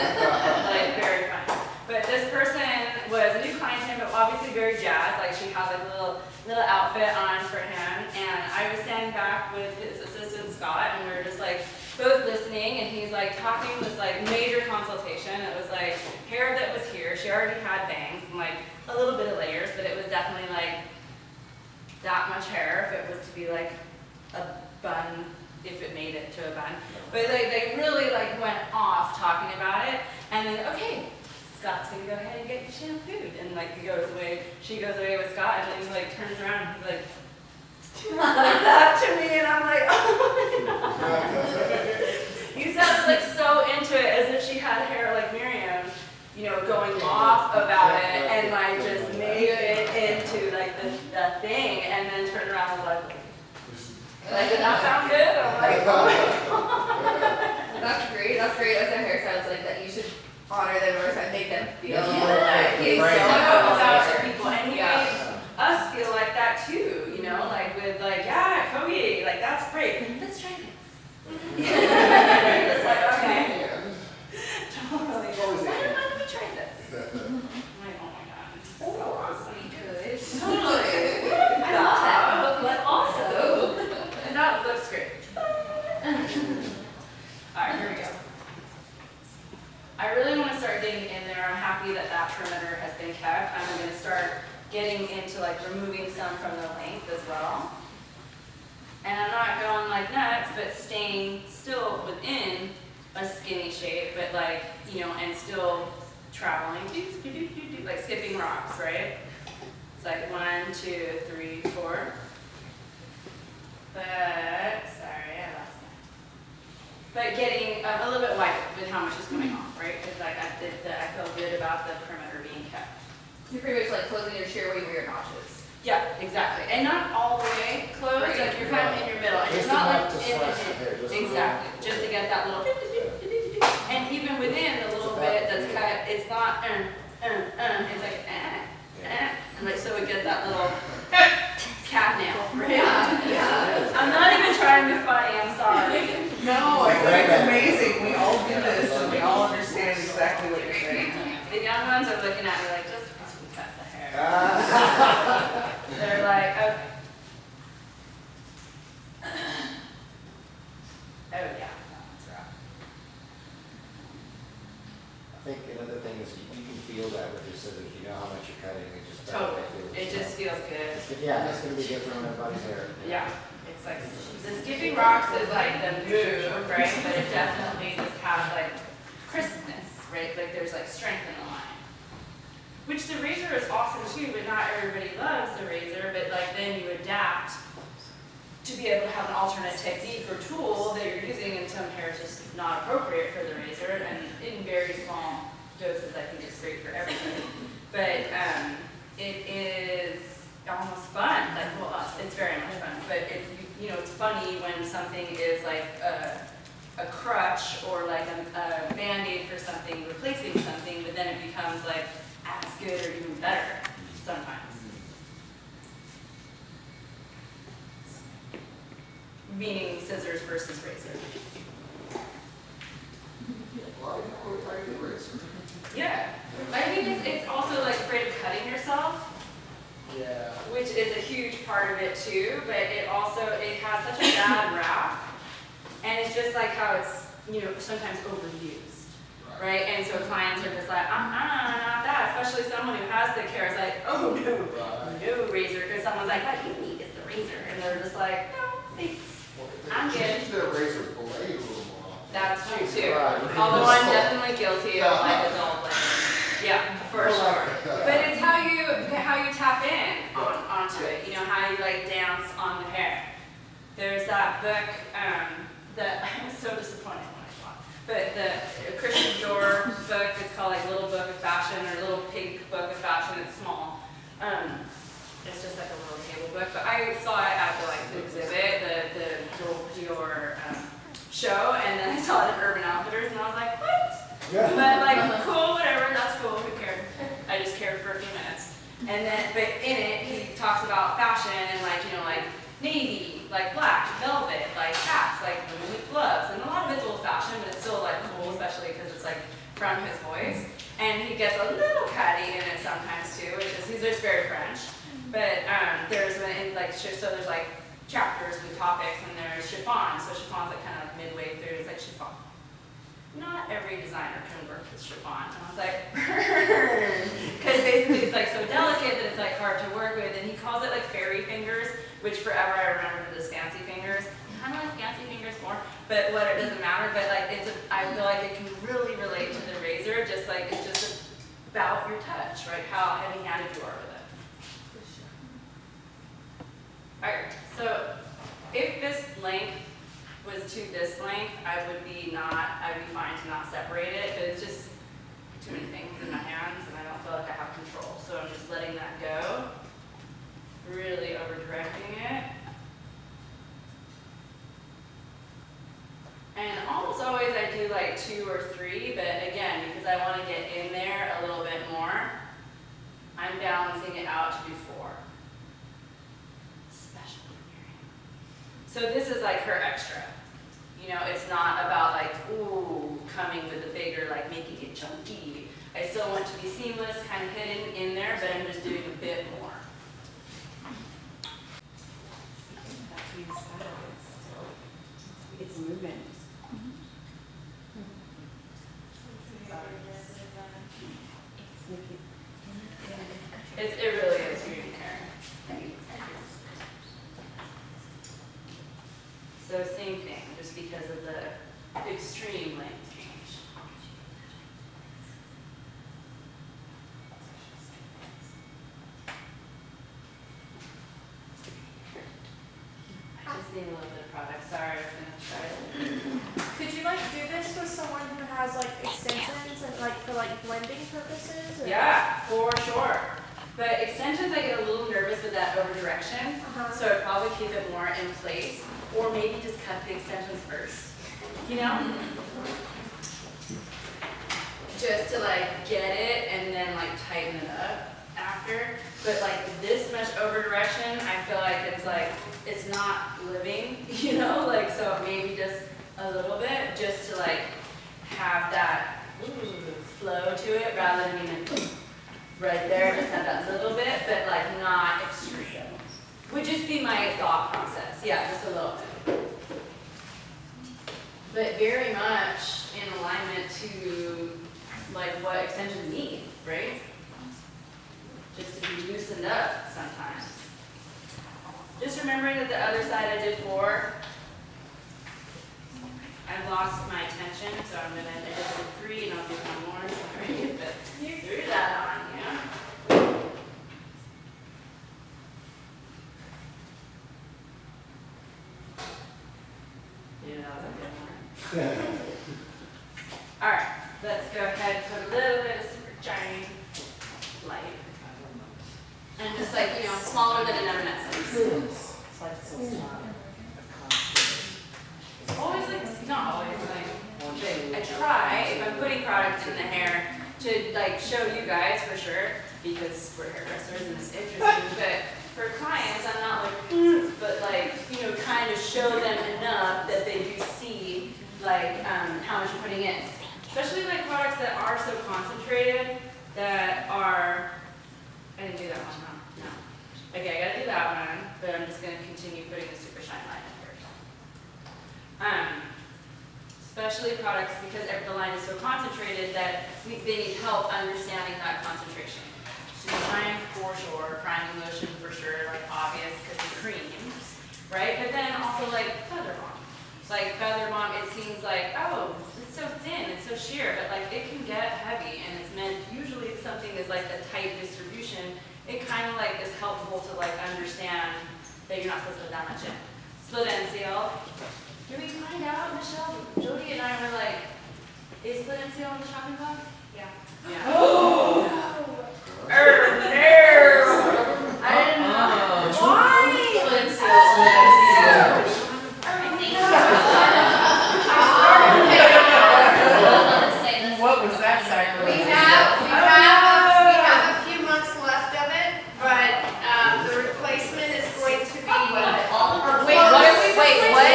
Like very funny. But this person was a new client to him, but obviously very jazzed. Like she had like a little outfit on for him, and I was standing back with his assistant Scott, and we were just like both listening, and he's like talking this like major consultation. It was like hair that was here. She already had bangs and like a little bit of layers, but it was definitely like that much hair if it was to be like a bun, if it made it to a bun. But like they really like went off talking about it, and then okay, Scott's gonna go ahead and get you shampooed, and like he goes away, she goes away with Scott, and then he like turns around and he's like that to me, and I'm like, oh my god. You sounded like so into it, as if she had hair like Miriam, you know, going off about it, and like just made it into like the thing, and then turned around and was like, did that sound good? I'm like, oh my god. That's great. That's great. As a hairstylist, like that, you should honor them or something, make them feel Yeah, like he's so about to people, and he Yeah. made us feel like that too, you know, like with like, yeah, Coby, like that's great. Let's try this. It's like, okay. Totally. Why don't we try this? I'm like, oh my god, this is so awesome. Totally. I love that, but also, and that looks great. Alright, here we go. I really want to start getting in there. I'm happy that that perimeter has been kept. I'm going to start getting into like removing some from the length as well. And I'm not going like nuts, but staying still within a skinny shape, but like, you know, and still traveling, like skipping rocks, right? It's like 1, 2, 3, 4. But, sorry, I lost that. But getting a little bit wider with how much is coming off, right? Because like I feel good about the perimeter being kept. You're pretty much like closing your shear where you wear your notches. Yeah, exactly. And not all the way closed, Right. like you're kind of in your middle. And it's Just not like enough to slice the hair, just exactly, just to get that little and even within the little bit that's cut, it's not it's like and like so it gets that little cat nail, right? Yeah. I'm not even trying to be funny, I'm sorry. No, I think it's amazing. We all do this and we all understand exactly what you're saying. The young ones are looking at me like, just because we cut the hair. They're like, okay. Oh yeah, that's rough. I think another thing is you can feel that with your scissors, you know how much you're cutting, it just. Totally. It just feels good. Yeah, it's gonna be different on everybody's hair. Yeah. It's like, the skipping rocks is like the move, right? But it definitely just has like crispness, right? Like there's like strength in the line. Which the razor is awesome too, but not everybody loves the razor, but like then you adapt to be able to have an alternate technique or tool that you're using, and some hair is just not appropriate for the razor, and in very small doses I think it's great for everybody. But it is almost fun, like, well, it's very much fun, but it, you know, it's funny when something is like a crutch or like a Band-Aid for something, replacing something, but then it becomes like as good or even better sometimes. Meaning scissors versus razor. Well, I know if I can raise her. Yeah, I think it's also like afraid of cutting yourself. Yeah. Which is a huge part of it too, but it also, it has such a bad rap, and it's just like how it's, you know, sometimes overused, right? And so clients are just like, not that, especially someone who has thick hair is like, oh no, no razor, because someone's like, what you need is the razor, and they're just like, no, thanks, Well, I'm they good. change their razor blade a little more often. That's true too. Right. Although I'm definitely guilty of like adult blaming. Yeah, for sure. But it's how you tap in onto it. You know, how you like dance on the hair. There's that book that I was so disappointed when I saw. But the Christian Dior book, it's called like Little Book of Fashion or Little Pink Book of Fashion. It's small. It's just like a little table book. But I saw it at the like the exhibit, the Dior show, and then I saw it at Urban Outfitters, and I was like, what? Yeah. But like, cool, whatever, that's cool, who cares? I just cared for a few minutes. And then, but in it, he talks about fashion and like, you know, like navy, like black, velvet, like hats, like women with gloves, and a lot of it's old fashioned, but it's still like cool, especially because it's like from his voice. And he gets a little catty in it sometimes too, which is, he's just very French. But there's when, like, so there's like chapters with topics, and there's chiffon. So chiffon's like kind of midway through, it's like chiffon. Not every designer can work with chiffon. And I was like, burn! Because basically it's like so delicate that it's like hard to work with. And he calls it like fairy fingers, which forever I remembered as fancy fingers. I don't like fancy fingers more, but what, it doesn't matter. But like I feel like it can really relate to the razor, just like it's just about your touch, right? How heavy-handed you are with it. Alright, so if this length was to this length, I'd be fine to not separate it, but it's just too many things in my hands and I don't feel like I have control. So I'm just letting that go, really over-directing it. And almost always I do like 2 or 3, but again, because I want to get in there a little bit more, I'm balancing it out to do 4. So this is like her extra. You know, it's not about like, ooh, coming with a bigger, like making it chunky. I still want to be seamless, kind of hidden in there, but I'm just doing a bit more. It's moving. It really is beauty care. So same thing, just because of the extreme length change. I just need a little bit of product. Sorry, I was gonna try it. Could you like do this with someone who has like extensions and like for like blending purposes? Or? Yeah, for sure. But extensions, I get a little nervous with that over direction, so I'd probably keep it more in place, or maybe just cut the extensions first, you know? Just to like get it and then like tighten it up after. But like this much over direction, I feel like it's not living, you know? Like, so maybe just a little bit, just to like have that flow to it rather than being like, right there, just have that little bit, but like not extreme. Would just be my thought process. Yeah, just a little bit. But very much in alignment to like what extensions need, right? Just to be loosened up sometimes. Just remembering that the other side I did 4. I lost my attention, so I just did 3 and I'll do 1 more, sorry, but you threw that on, yeah. Yeah, that was a good one. Alright, let's go ahead and put a little bit of super shiny light. And just like, you know, smaller than an M&S. Always like, not always like, I try, if I'm putting product in the hair, to like show you guys for sure, because we're hairdressers and it's interesting, but for clients, I'm not like, but like, you know, kind of show them enough that they do see like how much you're putting in. Especially like products that are so concentrated, that are, I didn't do that one, huh? No. Okay, I gotta do that one, but I'm just gonna continue putting the super shine line in first. Especially products, because the line is so concentrated that they need help understanding that concentration. Super shine for sure, priming lotion for sure, like obvious because the creams, right? But then also like feather balm. like feather bond, it seems like, oh, it's so thin, it's so sheer, but like it can get heavy, and it's meant, usually if something is like a tight distribution, it kind of like is helpful to like understand that you're not supposed to put that much in. Split end seal. Did we find out, Michelle? Jody and I were like, is split end seal in the shopping bag? Yeah. Yeah. Oh. No. I didn't know. Why? Split and seal. What was that sacrifice? We have a few months left of it, but the replacement is going to be. Wait, what?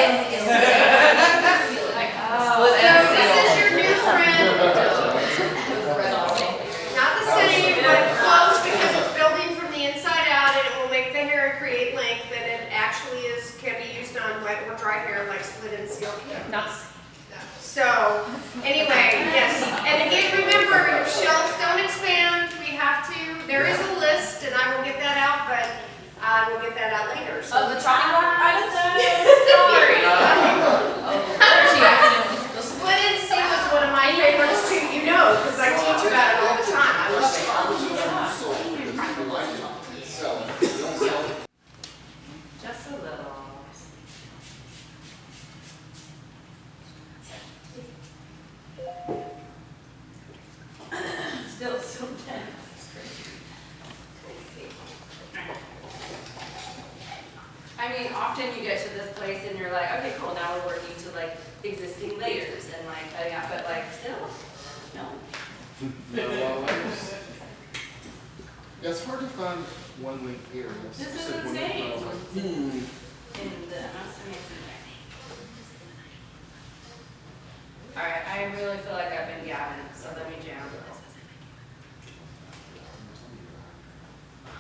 Split So end this seal. is your new friend. Not the same, but close because it's building from the inside out, and it will make the hair create length, and it actually can be used on wet or dry hair like split and seal can. So, anyway, yes, and again, remember, your shelves don't expand, we have to, there is a list, and I will get that out, but I will get that out later, so. Oh, the chopping block items? Sorry. She Split and seal is one of my favorites too, you know, because I teach about it all the time, I love it. Just a little. Still so dense. It's crazy. I mean, often you get to this place and you're like, okay, cool, now we're working to like existing layers and like, yeah, but like still, no. Yeah, it's hard to find one link here. This is insane. In the most amazing way. Alright, I really feel like I've been gabbing, so let me jam.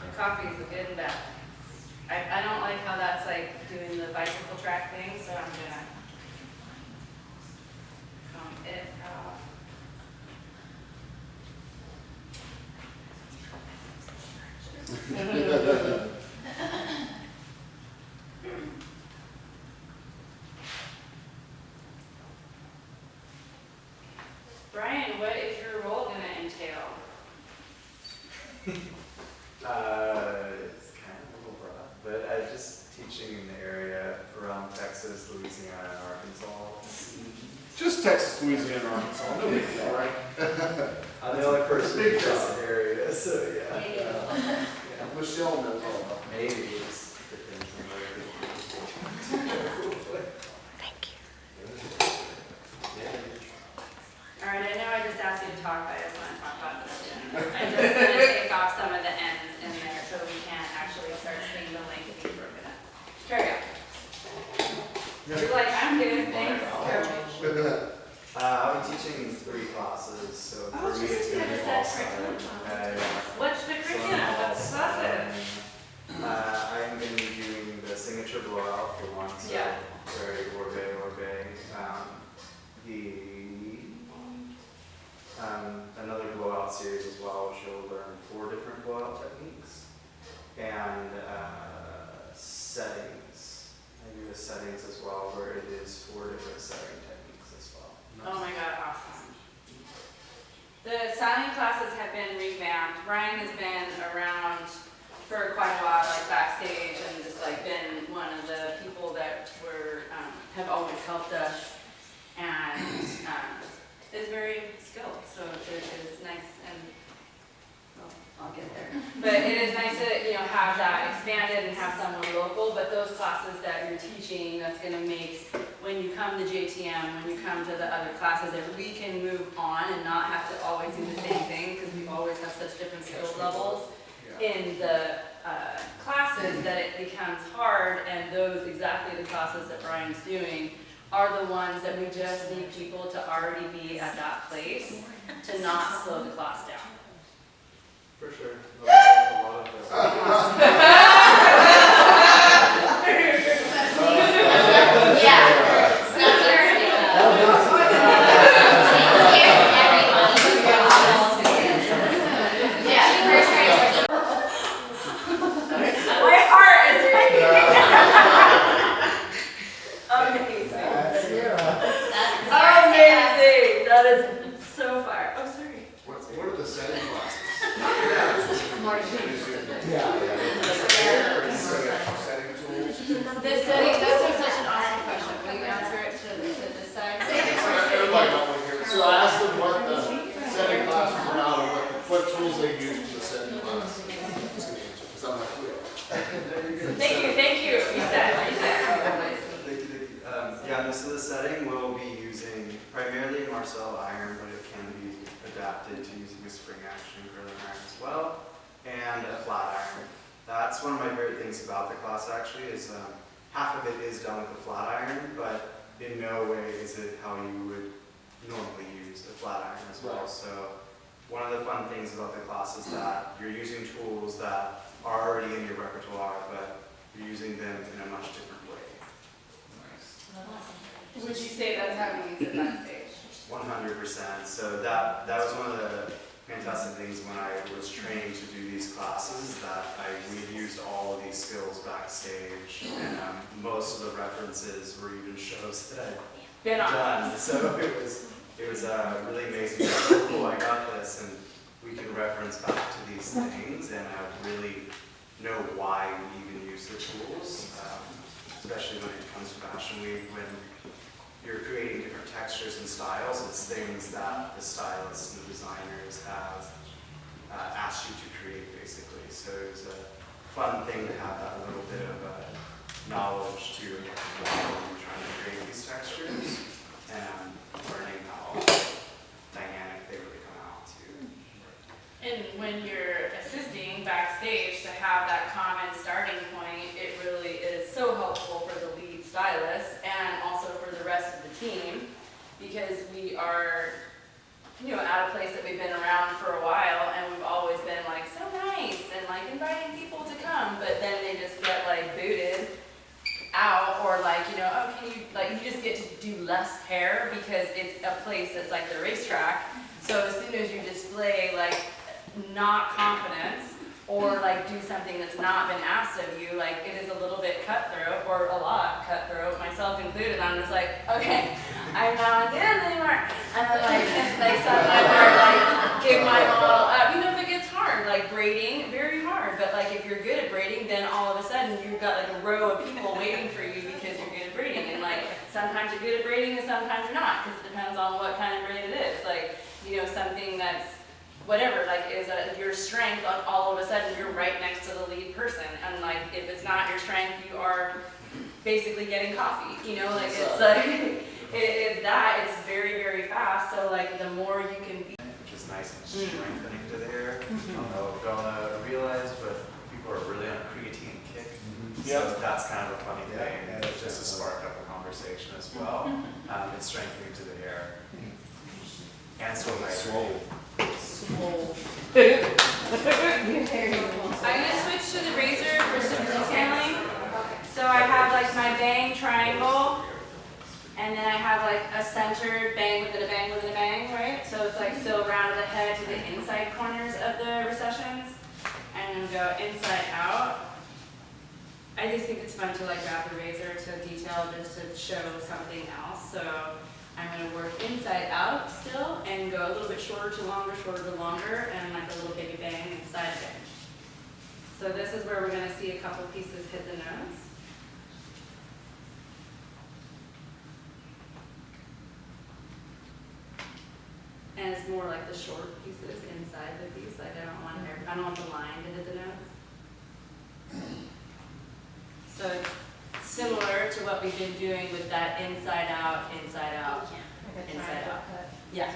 The coffee is good and bad. I don't like how that's like doing the bicycle track thing, so I'm gonna comb it off. Brian, what is your role gonna entail? It's kind of a little rough, but I'm just teaching in the area around Texas, Louisiana, and Arkansas. Just Texas, Louisiana, Arkansas, no big deal, right? I'm the only person in this area, so yeah. Michelle knows all about Maybe it's depends on where Thank you. Alright, I know I just asked you to talk, but I just want to talk about this again. I'm just gonna take off some of the ends in there so we can't actually start seeing the length being broken up. Carry on. You're like, I'm good, thanks. I'll be teaching 3 classes, so Oh, for me just it's going to give be us all that side. curriculum. What's the curriculum? What's the classes? I'm going to be doing the signature blowout for one, so Yeah. very Oribe. Another blowout series as well, which you'll learn 4 different blowout techniques. And settings. I do the settings as well, where it is 4 different setting techniques as well. Oh my god, awesome. The styling classes have been revamped. Ryan has been around for quite a while, like backstage, and just like been one of the people that have always helped us, and is very skilled. So it is nice, and well, I'll get there. But it is nice to have that expanded and have someone local. But those classes that you're teaching, that's going to make when you come to JTM, when you come to the other classes, that we can move on and not have to always do the same thing because we always have such different skill levels in the classes that it becomes hard, and those exactly the classes that Brian's doing are the ones that we just need people to already be at that place to not slow the class down. For sure. A lot of My heart is amazing. the setting classes. Setting tools. The setting, that's such an awesome question. Will you answer it to this side? Everybody don't want to hear it. So I asked them what the setting class was about and what tools they use for the setting class. Because I'm not clear. Thank you, reset. Yeah, so the setting will be using primarily Marcel iron, but it can be adapted to using a spring action curling iron as well, and a flat iron. That's one of my favorite things about the class actually is half of it is done with a flat iron, but in no way is it how you would normally use a flat iron as well. So one of the fun things about the class is that you're using tools that are already in your repertoire, but you're using them in a much different way. Would you say that's how we use it backstage? 100%. So that was one of the fantastic things when I was trained to do these classes, that we used all of these skills backstage, and most of the references were even shows that Been I'd on. done. So it was really amazing. Oh, cool, I got this, and we can reference back to these things and really know why we even use the tools, especially when it comes to Fashion Week, when you're creating different textures and styles. It's things that the stylists and the designers have asked you to create, basically. So it was a fun thing to have that little bit of knowledge to why you're trying to create these textures, and learning how dynamic they really come out too. And when you're assisting backstage, to have that common starting point, it really is so helpful for the lead stylist and also for the rest of the team, because we are, at a place that we've been around for a while, and we've always been like so nice and like inviting people to come, but then they just get like booted out, or like, oh, can you, like, you just get to do less hair because it's a place that's like the racetrack. So as soon as you display like not confidence, or like do something that's not been asked of you, like it is a little bit cutthroat, or a lot cutthroat, myself included. I'm just like, okay, I'm not doing it anymore. And then like sometimes I give my model up. If it gets hard, like braiding, very hard. But like if you're good at braiding, then all of a sudden you've got like a row of people waiting for you because you're good at braiding. And like sometimes you're good at braiding and sometimes you're not, because it depends on what kind of braid it is. Like, something that's whatever, like is your strength, all of a sudden you're right next to the lead person, and like if it's not your strength, you are basically getting coffee, like it's like, it's very, very fast, so like the more you can be. Which is nice and strengthening to the hair. I don't know if y'all realize, but people are really on a creatine kick. So that's kind of a funny thing, just to spark up a conversation as well. It's strengthening to the hair. And so nice. I'm gonna switch to the razor for some detailing. So I have like my bang triangle, and then I have like a centered bang within a bang within a bang, right? So it's like still round the head to the inside corners of the recessions, and then go inside out. I just think it's fun to like grab the razor to detail, just to show something else. So I'm going to work inside out still and go a little bit shorter to longer, and like a little baby bang inside bang. So this is where we're going to see a couple pieces hit the nose. And it's more like the short pieces inside the piece. Like I don't want the line to hit the nose. So it's similar to what we've been doing with that inside out, inside out, inside out. Yeah.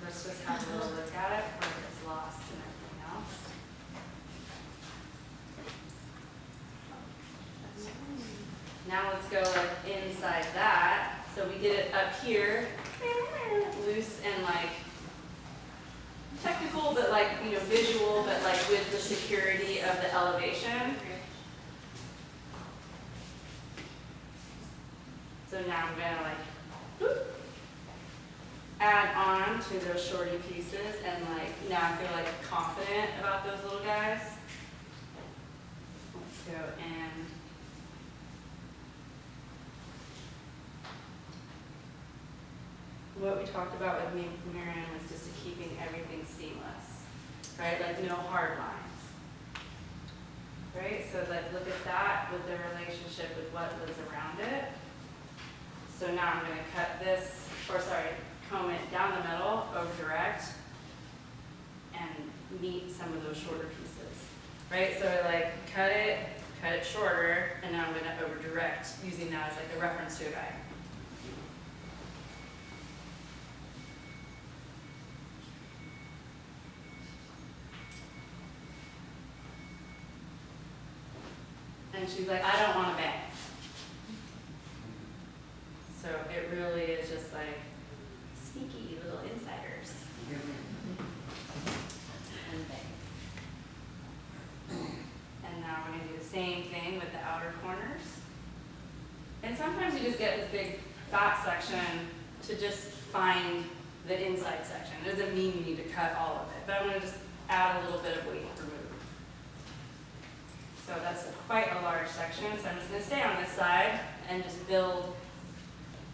Let's just have a little look at it before it gets lost and everything else. Now let's go like inside that. So we did it up here, loose and like technical, but like, visual, but like with the security of the elevation. So now I'm gonna like whoop, add on to those shorty pieces, and like now I feel like confident about those little guys. Let's go and what we talked about with me and Miriam was just to keeping everything seamless, right? Like no hard lines, right? So like look at that with the relationship with what was around it. So now I'm gonna cut this, comb it down the middle, over direct, and meet some of those shorter pieces, right? So I like cut it shorter, and now I'm gonna over direct, using that as like a reference to a guide. And she's like, I don't want to bang. So it really is just like sneaky little insiders. And bang. And now we're going to do the same thing with the outer corners. And sometimes you just get this big fat section to just find the inside section. It doesn't mean you need to cut all of it, but I'm going to just add a little bit of weight for move. So that's quite a large section, so I'm just going to stay on this side and just build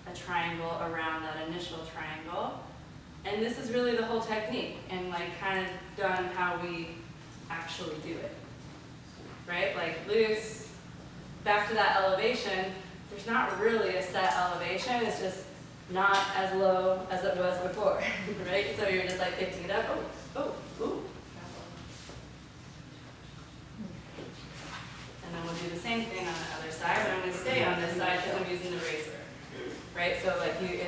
a triangle around that initial triangle. And this is really the whole technique, and like kind of done how we actually do it, right? Like loose, back to that elevation, there's not really a set elevation, it's just not as low as it was before, right? So you're just like picking it up, ooh. And then we'll do the same thing on the other side, but I'm going to stay on this side because I'm using the razor, right? So like you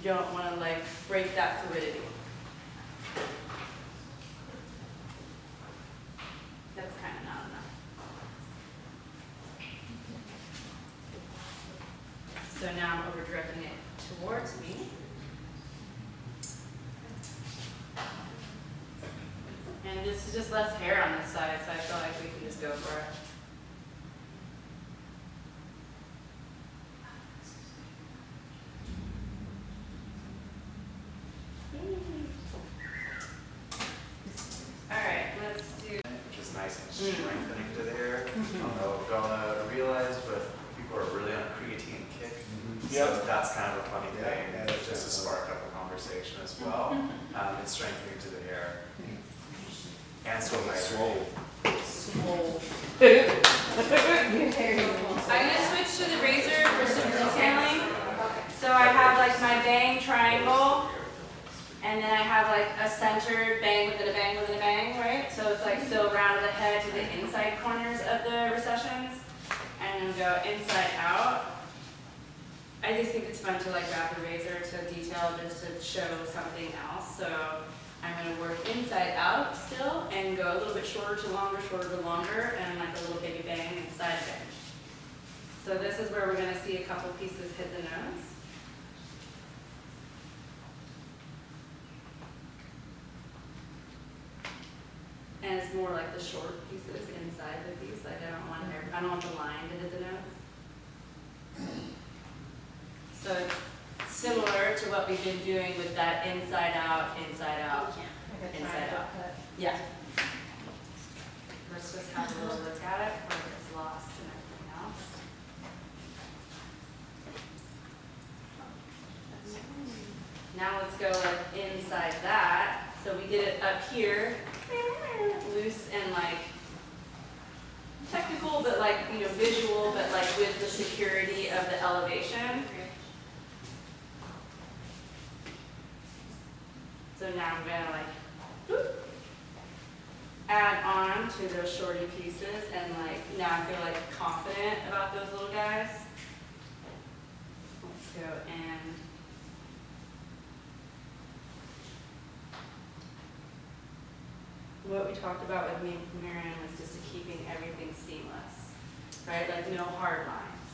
don't want to like break that fluidity. That's kind of not enough. So now I'm over directing it towards me. And this is just less hair on this side, so I feel like we can just go for it. Alright, let's do... Which is nice and strengthening to the hair. I don't know if y'all realize, but people are really on a creatine kick. So that's kind of a funny thing, and it's just to spark up a conversation as well. It's strengthening to the hair. And so Swole. I'm going to switch to the razor for some detailing. So I have like my bang triangle, and then I have like a centered bang within a bang within a bang, right? So it's like still round of the head to the inside corners of the recessions, and then go inside out. I just think it's fun to like grab the razor to detail just to show something else. So I'm going to work inside out still and go a little bit shorter to longer, and like a little baby bang and side bang. So this is where we're going to see a couple pieces hit the nose. And it's more like the short pieces inside the piece. Like I don't want the line to hit the nose. So it's similar to what we've been doing with that inside out, inside out. Yeah. Let's just have a little look at it before it gets lost and everything else. Now let's go like inside that. So we did it up here, loose and like technical, but like, you know, visual, but like with the security of the elevation. So now I'm gonna like whoop, add on to those shorty pieces, and like now I feel like confident about those little guys. Let's go and what we talked about with me and Miriam was just to keeping everything seamless, right? Like no hard lines,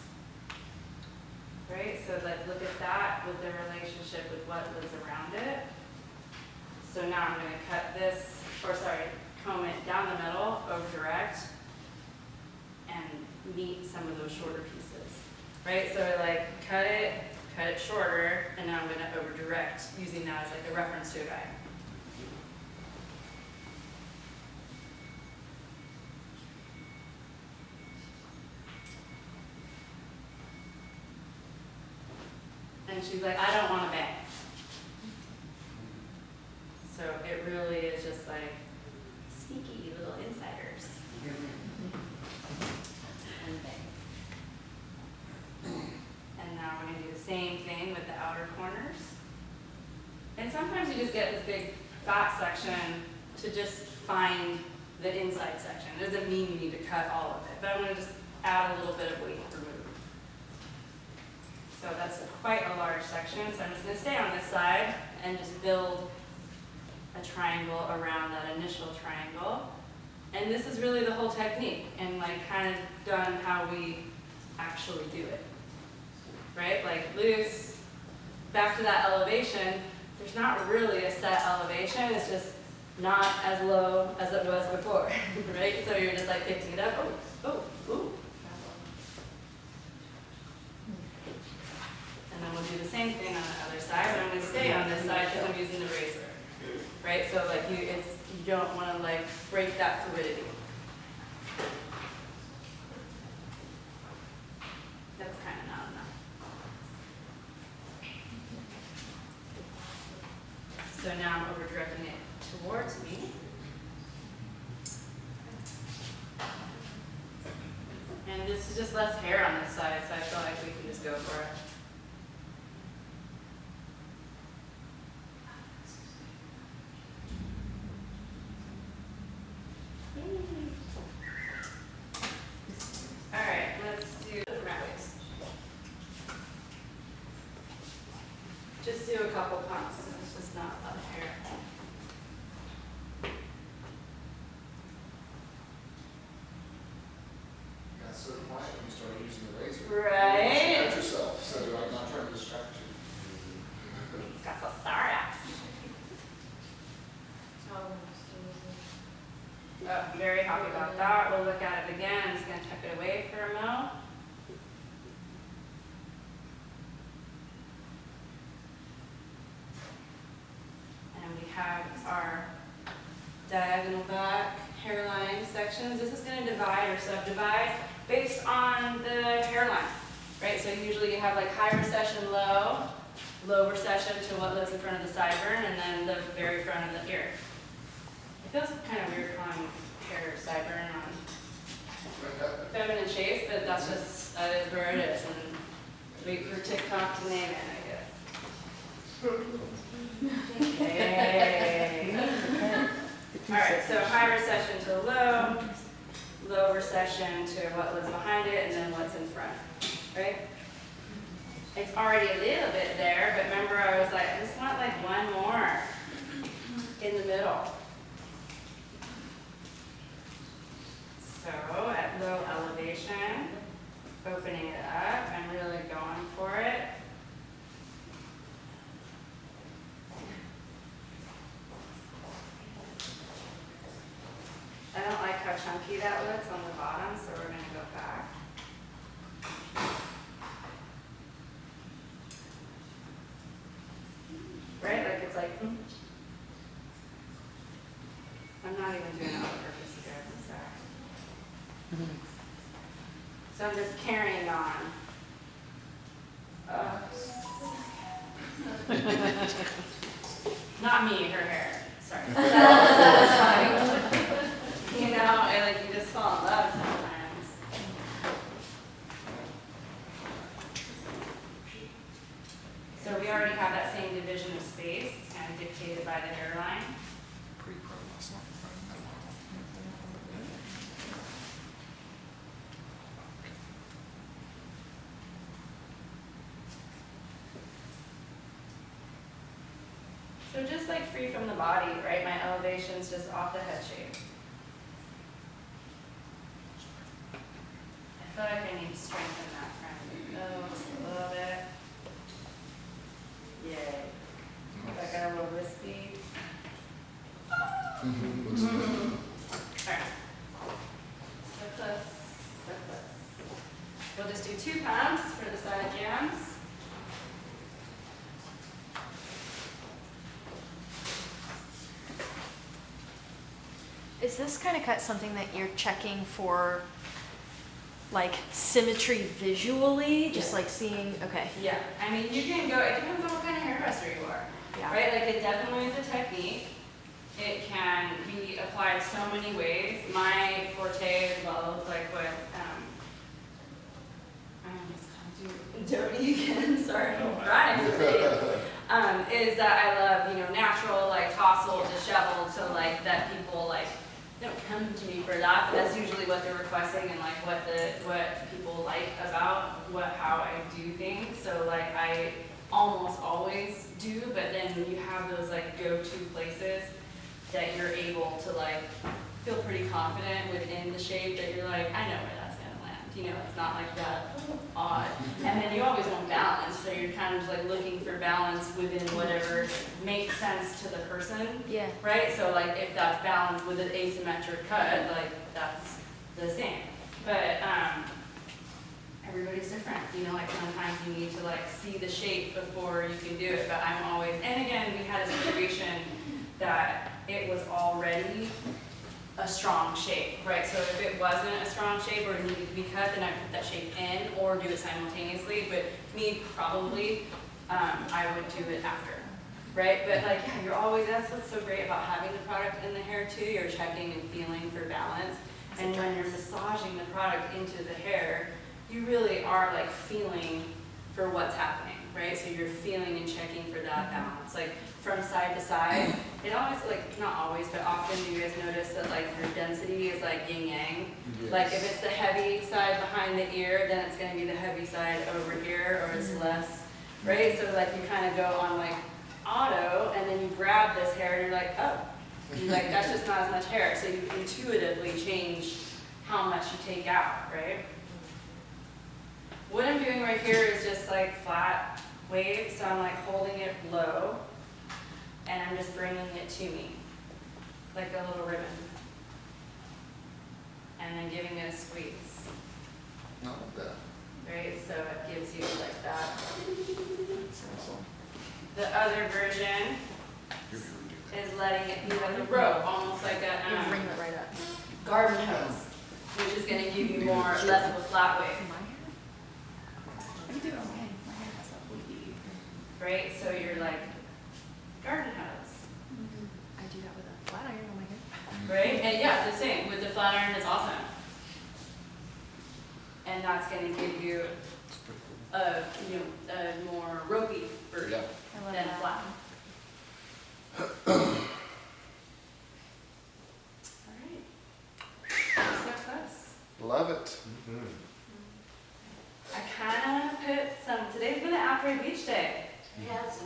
right? So like look at that with the relationship with what was around it. So now I'm going to cut this, comb it down the middle, over direct, and meet some of those shorter pieces, right? So I like cut it shorter, and now I'm going to over direct, using that as like a reference to a guide. And she's like, I don't want to bang. So it really is just like sneaky little insiders. And things. And now we're gonna do the same thing with the outer corners. And sometimes you just get this big fat section to just find the inside section. It doesn't mean you need to cut all of it, but I'm gonna just add a little bit of weight remove. So that's quite a large section, so I'm just gonna stay on this side and just build a triangle around that initial triangle. And this is really the whole technique, and like kind of done how we actually do it. Right, like loose, back to that elevation, there's not really a set elevation, it's just not as low as it was before, right? So you're just like picking it up, oh, ooh. And then we'll do the same thing on the other side, but I'm gonna stay on this side because I'm using the razor, right? So like you don't wanna like break that fluidity. That's kind of not enough. So now I'm over directing it towards me. And this is just less hair on this side, so I feel like we can just go for it. All right, let's do the front waist. Just do a couple pumps, it's just not a lot of hair. Got so quiet when you started using the razor. Right? Cut yourself, so I'm not trying to distract you. It's got some startups. I'm very happy about that. We'll look at it again. I'm just going to tuck it away for a moment. And we have our diagonal back hairline sections. This is going to divide or subdivide based on the hairline, right? So usually you have like high recession, low recession to what lives in front of the sideburn, and then the very front of the ear. It feels kind of weird calling hair sideburn on feminine shapes, but that's just, that is where it is, and wait for TikTok to name it, I guess. Okay. Alright, so high recession to low recession to what lives behind it, and then what's in front, right? It's already a little bit there, but remember I was like, I just want like one more in the middle. So at low elevation, opening it up and really going for it. I don't like how chunky that looks on the bottom, so we're going to go back. Right? Like it's like, I'm not even doing it on purpose here. So I'm just carrying on. Not me, her hair. Sorry. Satisfying. You know, and like you just fall in love sometimes. So we already have that same division of space. It's kind of dictated by the hairline. So just like free from the body, right? My elevation's just off the head shape. I feel like I need to strengthen that front just a little bit. Yay. I got a little wispy. Alright. So close, so close. We'll just do 2 pumps for the side jams. Is this kind of cut something that you're checking for, like, symmetry visually? Just like seeing, okay. Yeah, I mean, you can go, it depends on what kind of hairdresser you are. Yeah. Right, like it definitely is a technique. it can be applied so many ways. My forte as well is like what, I almost called you Jody again, sorry, Brian, is that I love, you know, natural, like tousled, disheveled, so like that people like, don't come to me for that, but that's usually what they're requesting and like what people like about how I do things. So like I almost always do, but then you have those like go-to places that you're able to like feel pretty confident within the shape that you're like, I know where that's gonna land. You know, it's not like that odd. And then you always want balance, so you're kind of just like looking for balance within whatever makes sense to the person. Yeah. Right? So like if that's balanced with an asymmetric cut, like that's the same. But everybody's different. You know, like sometimes you need to like see the shape before you can do it. But I'm always, and again, we had a situation that it was already a strong shape, right? So if it wasn't a strong shape or it needed to be cut, then I put that shape in or do it simultaneously. But me, probably, I would do it after, right? But like, yeah, you're always, that's what's so great about having the product in the hair too. You're checking and feeling for balance. And when you're massaging the product into the hair, you really are like feeling for what's happening, right? So you're feeling and checking for that balance. Like from side to side, it always, like, not always, but often do you guys notice that like your density is like yin yang? Yes. Like if it's the heavy side behind the ear, then it's gonna be the heavy side over here, or it's less, right? So like you kind of go on like auto, and then you grab this hair and you're like, oh, you're like, that's just not as much hair. So you intuitively change how much you take out, right? What I'm doing right here is just like flat waves, so I'm like holding it low, and I'm just bringing it to me, like a little ribbon. And then giving it a squeeze, Not bad. right? So it gives you like that. The other version is letting it be like a rope, almost like a Bring it right up. garden hose, which is gonna give you more, less of a flat wave. Right? So you're like, garden hose. I do that with a flat iron on my hair. Right? And yeah, the same. With the flat iron, it's awesome. And that's going to give you a, a more ropey version Yeah. I love than that. flat. Alright. So close. Love it. I kind of put some, today's been an après beach day.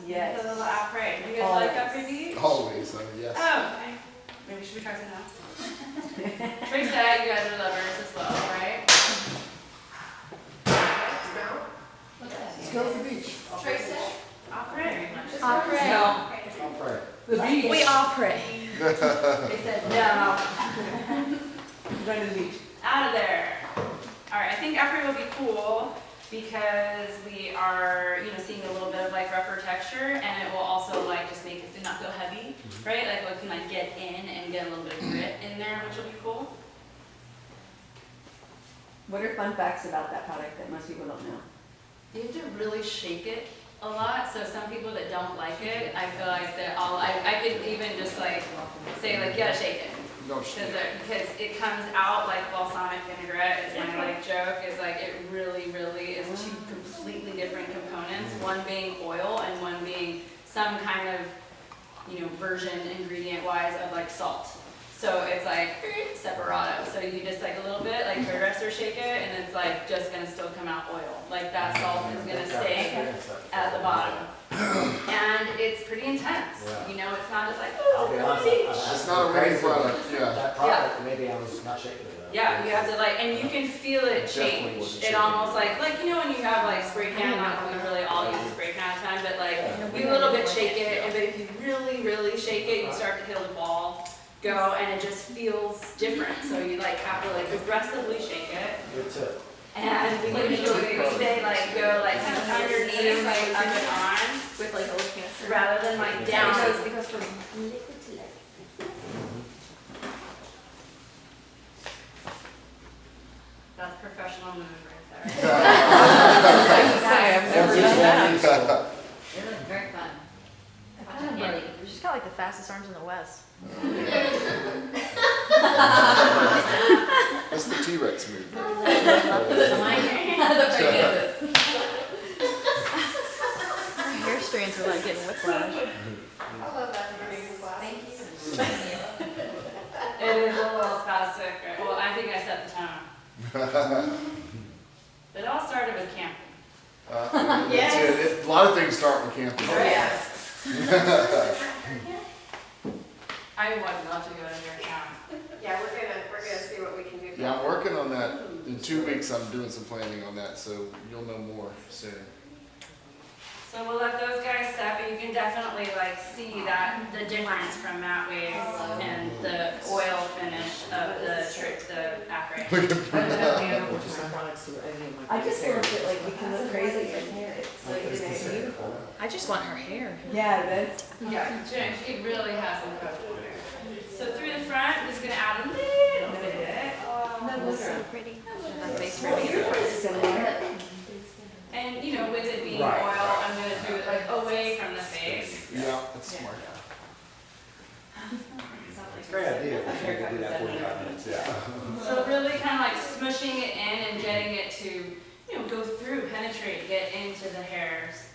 Yes. A little après. Do you guys like après beach? Always, yes. Oh, okay. Maybe should we try something else? Trace that, you guys are lovers as well, right? Let's go to the beach. Trace it. Après. Après. No, the beach. We après. They said no. Going to the beach. Out of there. All right, I think après will be cool because we are, seeing a little bit of like rougher texture, and it will also like just make it not feel heavy, right? Like we can like get in and get a little bit of grit in there, which will be cool. What are fun facts about that product that most people don't know? You have to really shake it a lot. So some people that don't like it, I feel like that I could even just like say like, you gotta shake it. No Because it comes out like balsamic vinaigrette is my like joke, is like it really, really is two completely different components, one being oil and one being some kind of, version ingredient wise of like salt. So it's like separato. So you just like a little bit, like hairdresser shake it, and it's like just gonna still come out oil. Like that salt is gonna stay at the bottom. And it's pretty intense. It's not just like, I'll be honest, It's not a winning product, yeah. That product, maybe I was not shaking it enough. yeah, you have to like, and you can feel it Definitely change. wasn't It shaking. almost like when you have like spray can, not that we really all use spray can all the time, but like we a little bit shake it, and but if you really, really shake it, you start to feel the ball go, and it just feels different. So you like have to like aggressively shake it. Good tip. And we usually say like go like kind of underneath, like up and on, With like a little cancer. rather than like down. Because from liquid to liquid. That's professional move right there. I've never done that. It was very fun. She's got like the fastest fastest arms in the West. That's the T-Rex move. The pregnant. My hair strands are like getting whiplash. I love that for your class. Thank you. It is a little spastic, right? Well, I think I set the tone. It all started with camping. That's it. A lot of things start with camping. I would love to go to your camp. Yeah, we're gonna see what we can do. Yeah, I'm working on that. In 2 weeks, I'm doing some planning on that, so you'll know more soon. So we'll let those guys set, but you can definitely like see that the difference from Matte Waves and the oil finish of the acrylic. I don't have animal products or any of my. I just love it, like, we can look crazy in hair, it's like, it's beautiful. I just want her hair. Yeah, that's, Yeah, she really has incredible hair. So through the front, I'm just gonna add a little bit. That was so pretty. Her face well, really you're pretty similar. And you know, with it being Right. oil, I'm gonna do it like away from the face. Yeah, that's smart. It's a great idea. We should do that 45 minutes. Yeah. So really kind of like smushing it in and getting it to, you know, go through, penetrate, get into the hair's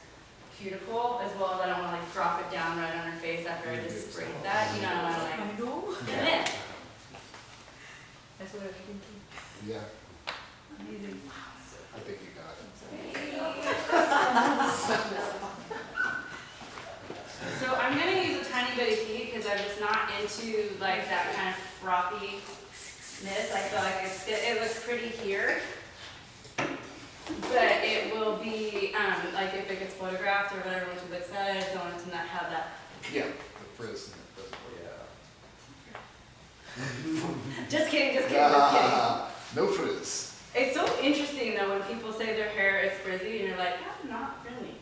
cuticle, as well as I don't want to like drop it down right on her face after I just sprayed that. You know, I want to like get it in. That's what I was thinking. Yeah, Amazing. I think you got it. So I'm gonna use a tiny bit of heat because I'm just not into like that kind of frothiness. I feel like it looks pretty here, but it will be like if it gets photographed or whatever when she looks at it, I just don't want it to not have that. Yeah, the frizz. Just kidding, just kidding, just kidding. No frizz. It's so interesting though when people say their hair is frizzy and you're like, that's not really.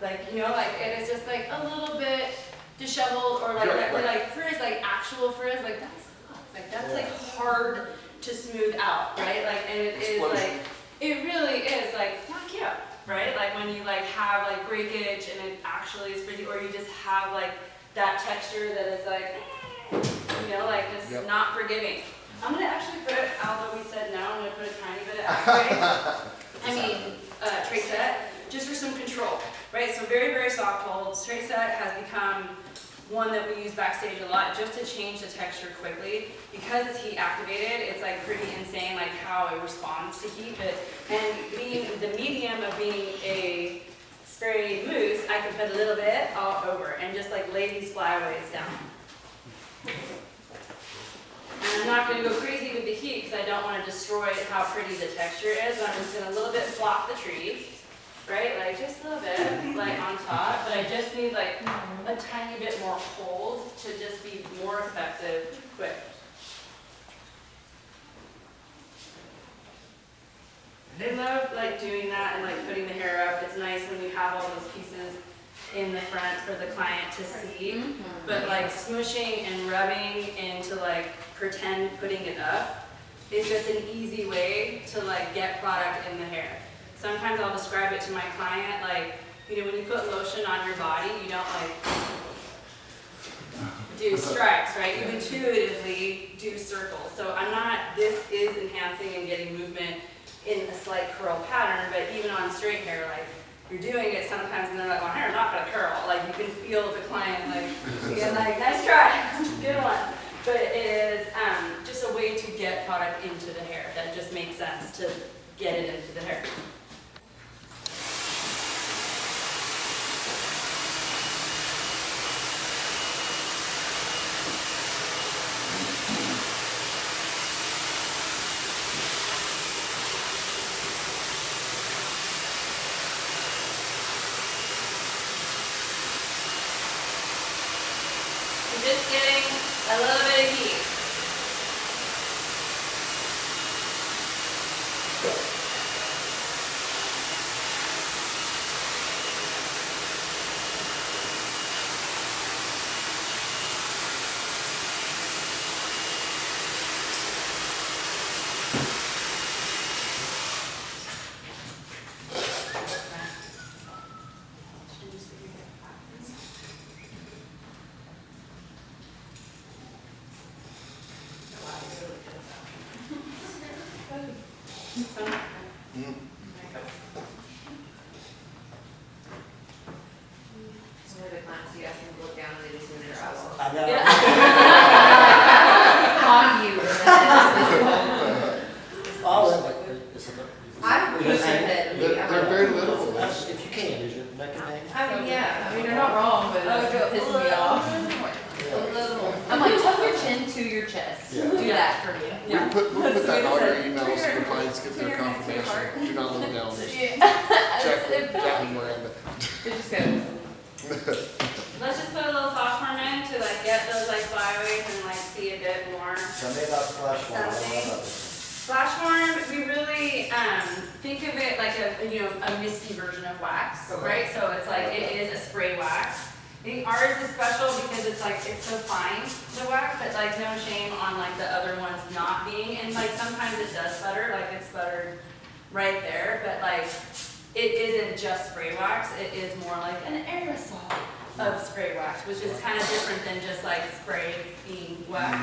Like, you know, like it is just like a little bit disheveled or like Right, that, right. like frizz, like actual frizz, like that sucks. Like that's like hard to smooth out, right? Like and it is Explosion. like it really is like not cute, right? Like when you like have like breakage and it actually is frizzy, or you just have like that texture that is like you know, like just Yep. not forgiving. I'm gonna actually put it, although we said no, I'm gonna put a tiny bit of trace set, just for some control, right? So very, very soft hold. Trace set has become one that we use backstage a lot just to change the texture quickly. Because it's heat activated, it's like pretty insane like how it responds to heat. And being the medium of being a spray mousse, I can put a little bit all over and just like lay these flyaways down. And I'm not going to go crazy with the heat because I don't want to destroy how pretty the texture is. So I'm just going to a little bit block the tree, right? Like just a little bit, like on top. But I just need like a tiny bit more hold to just be more effective quick. I love like doing that and like putting the hair up. It's nice when you have all those pieces in the front for the client to see, but like smushing and rubbing into like pretend putting it up is just an easy way to like get product in the hair. Sometimes I'll describe it to my client like, you know, when you put lotion on your body, you don't like do stripes, right? You intuitively do circles. So this is enhancing and getting movement in a slight curl pattern, but even on straight hair, like you're doing it sometimes and they're like, my hair's not gonna curl. Like you can feel the client like, again, like, nice try, good one. But it is just a way to get product into the hair that just makes sense to get it into the hair. Just getting a little bit of heat. I know. Caught you. Oh, like, it's a- I'm we just pushing hang- it. They're very little. That's- If you can, is your neck and neck? I mean, yeah, I mean, you're not wrong, but it's pissing me off. I'm like, tuck your chin to your chest. Yeah. Do that for me. We can put that in all your emails so your clients get their confirmation. Do not look down. Check with Jack and Miranda. It just goes. Let's just put a little phosphor in to like get those like flyaways and like see a bit more. Tell me about the flash one, I don't know about this. Flash form, we really think of it like a misty version of wax, right? So it's like it is a spray wax. I think ours is special because it's like it's so fine, the wax, but like no shame on like the other ones not being. And like sometimes it does sputter, like it's sputtered right there, but like it isn't just spray wax. It is more like an aerosol of spray wax, which is kind of different than just like spray being wax.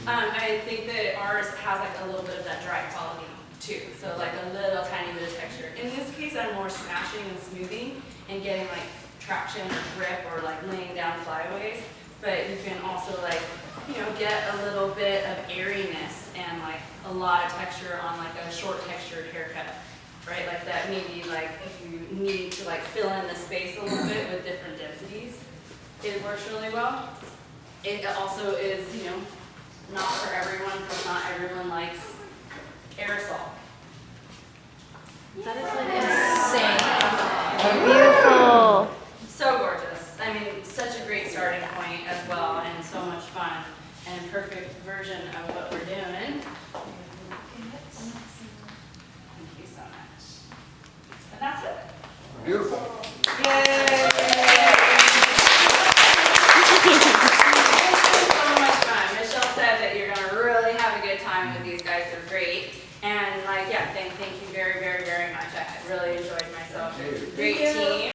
I think that ours has like a little bit of that dry quality too, so like a little tiny bit of texture. In this case, I'm more smashing and smoothing and getting like traction or grip or like laying down flyaways, but you can also like, get a little bit of airiness and like a lot of texture on like a short textured haircut, right? Like that maybe like if you need to like fill in the space a little bit with different densities, it works really well. It also is, not for everyone, because not everyone likes aerosol. That is like insane. Beautiful. So gorgeous. I mean, such a great starting point as well, and so much fun, and perfect version of what we're doing. Thank you so much. And that's it. Beautiful. Yay! So much fun. Michelle said that you're gonna really have a good time with these guys. They're great. And like, yeah, thank you very, very, very much. I really enjoyed myself. Great team.